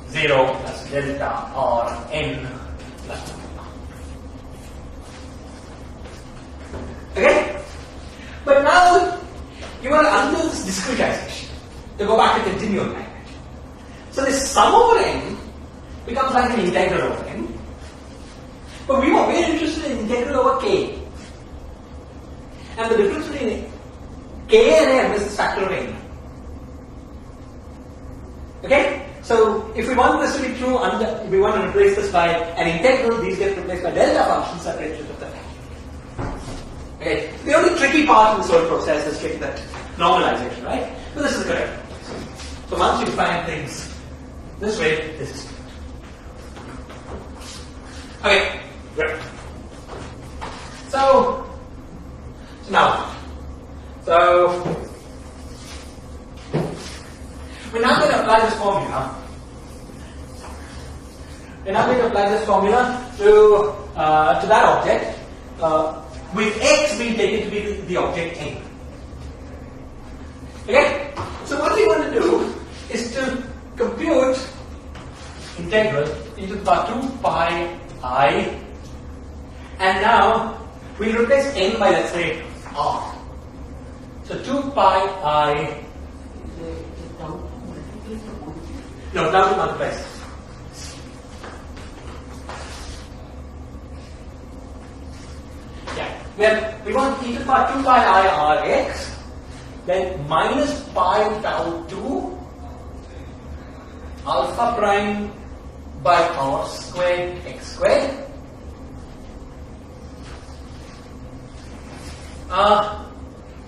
A: 0 plus delta R n plus 1. Okay? But now you want to undo this discretization to go back to continuum language. So this sum over n becomes like an integral over n. But we were very interested in integral over k. And the difference between k and m is the factor of n. Okay? So if we want this to be true, we want to replace this by an integral, these get replaced by delta functions separated with the factor. Okay? The only tricky part in this whole process is getting that normalization, right? But this is the correct one. So once you define things this way, this is okay. Great. So we're now going to apply this formula. We're now going to apply this formula to that object, with x being taken to be the object n. Okay? So what we want to do is to compute integral e to the power 2 pi I. And now we'll replace n by, let's say, r. So 2 pi I. No, down to multiply. we want e to the power 2 pi I Rx, then minus pi tau 2 alpha prime by r squared x squared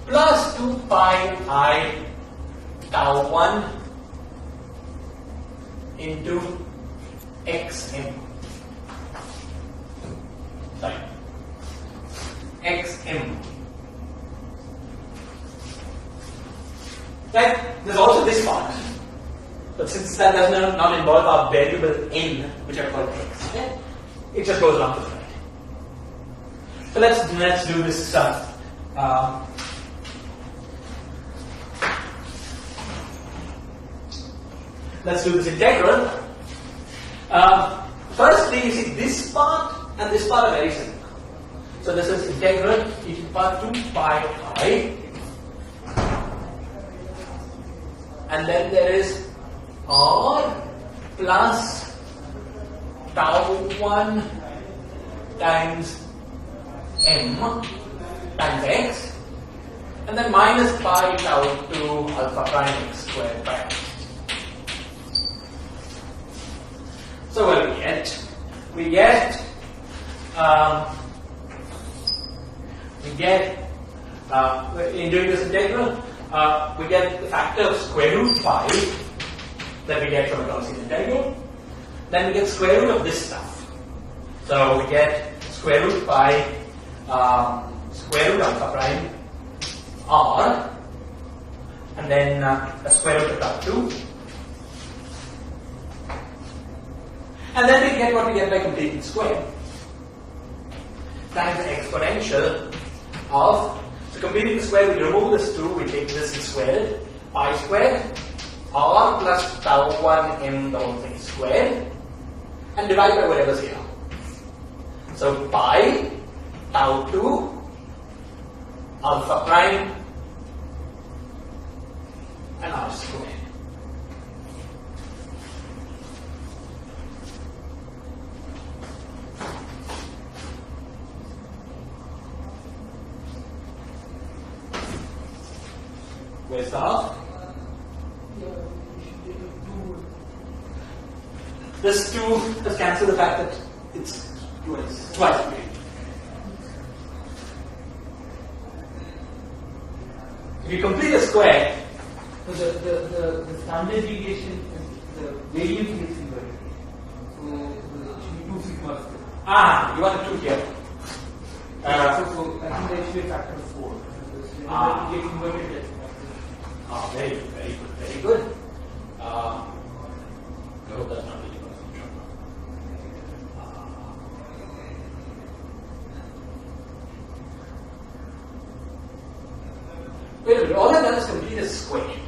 A: plus 2 pi I tau 1 into xm. Sorry, xm. Right? There's also this part. But since that does not involve our variable n, which I call x, okay? It just goes along to the right. So let's do this let's do this integral. Firstly, you see this part and this part are very similar. So this is integral e to the power 2 pi I, and then there is r plus tau 1 times m times x, and then minus pi tau 2 alpha prime x squared by x. So what do we get? We get in doing this integral, we get the factor of square root pi that we get from a Gaussian integral. Then we get square root of this stuff. So we get square root pi, square root alpha prime r, and then a square root of tau 2. And then we get what we get by completing square times the exponential of, so completing the square, we remove this 2, we take this and square it, pi squared r plus tau 1 m the whole thing squared, and divide by whatever's here. So pi tau 2 alpha prime and r squared. Where's the half? This 2 just cancel the fact that it's twice. If you complete a square,
B: the standard deviation, the variance gets inverted. So it should be 2 sigma squared.
A: You want a 2 here.
B: So I think there should be a factor of 4. It gets inverted.
A: Very good, very good, very good. I hope that's not really going to trouble. Wait a minute, all I've done is complete a square.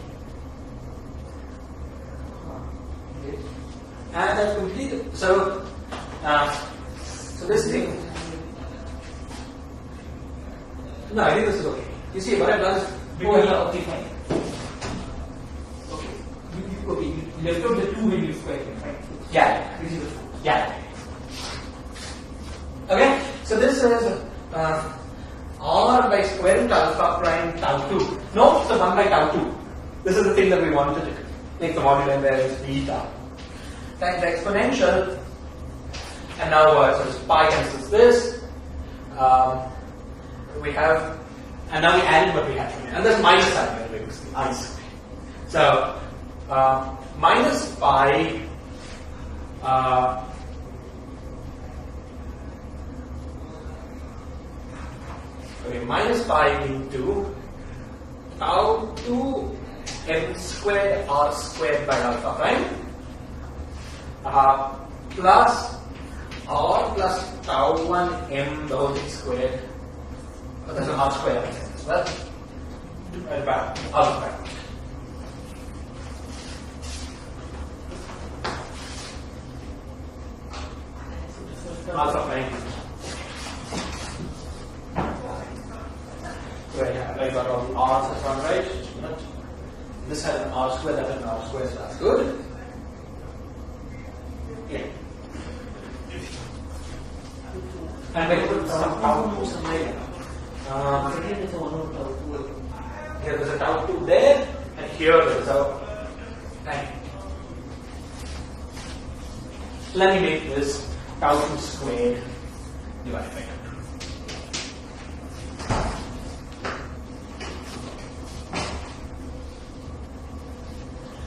A: And I've completed, so this thing, no, I think this is okay. You see, what I've done is,
B: Okay, fine. Okay, you left out the 2 when you square it, right?
A: Yeah.
B: This is the 4.
A: Yeah. Okay, so this is r by square root alpha prime tau 2. No, it's the 1 by tau 2. This is the thing that we wanted to make the module, and there is beta. Times the exponential, and now so this pi cancels this. We have, and now we added what we had from here, and there's minus sign by the way, because the I squared. So minus pi minus pi into tau 2 m squared r squared by alpha prime plus r plus tau 1 m the whole thing squared. That's an r squared as well. Alpha prime. Alpha prime. Right, yeah, I got all the r's that's one right. But this had an r square, that had an r square, so that's good. Yeah. And I put some tau 2 somewhere.
B: Again, it's a 1 over tau 2.
A: Here there's a tau 2 there, and here there's a time. Let me make this tau 2 squared divided by tau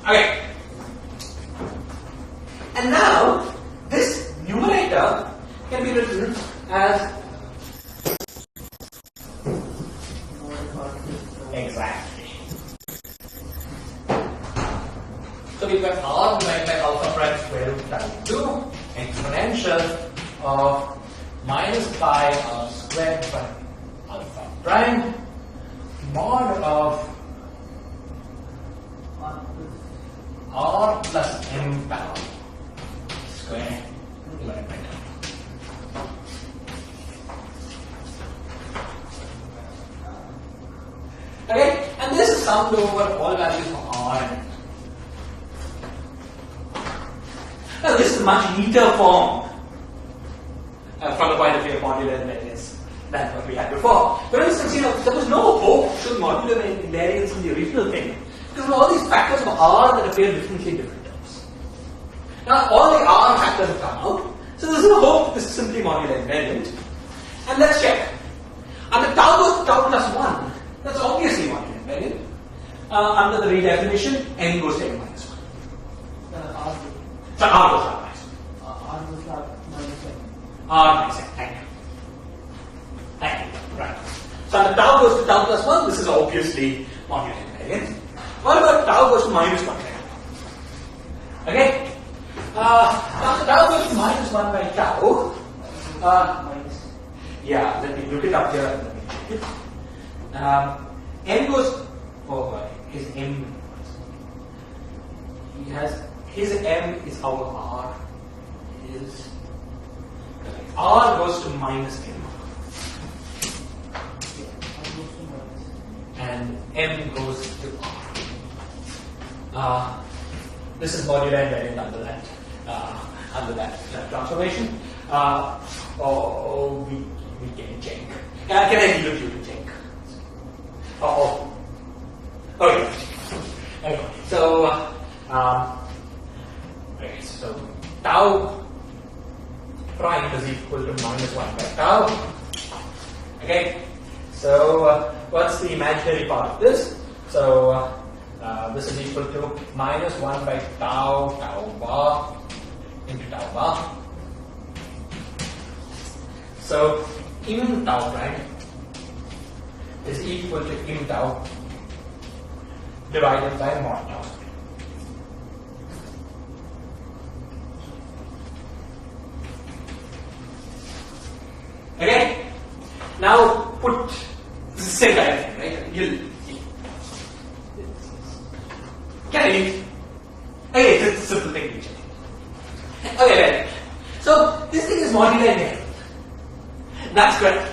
A: 2. Okay. And now, this numerator can be written as exactly. So we've got r divided by alpha prime square root tau 2 exponential of minus pi r squared by alpha prime mod of r plus m tau square divided by tau. Okay, and this is summed over all values for r and m. Now this is a much neater form from the point of view of modular invariance than what we had before. For instance, there was no hope to modular invariance in the original thing. Because of all these factors of r that appear differently in different terms. Now all the r factors have come out, so there's no hope this is simply modular invariant. And let's check. Under tau goes to tau plus 1, that's obviously modular invariant. Under the redefinition, n goes to n minus 1.
B: R
A: So r goes to r minus 1.
B: R goes to R minus 1.
A: R minus n, thank you. Thank you, right. So under tau goes to tau plus 1, this is obviously modular invariant. What about tau goes to minus 1? Okay? Now the tau goes to minus 1 by tau. Yeah, let me look it up here. Let me check it. N goes, oh boy, his M. He has, his M is our R. His, R goes to minus M. And M goes to R. This is modular invariant under that transformation. We can check. Can I leave it you to check? Okay. Okay. So, okay. So tau prime is equal to minus 1 by tau. Okay. So what's the imaginary part of this? So this is equal to minus 1 by tau bar into tau bar. So im tau prime is equal to im tau divided by mod tau. Okay? Now put this is the same kind of thing, right? Can I leave? Okay, it's a simple thing. Okay, right. So this thing is modular invariant. That's correct.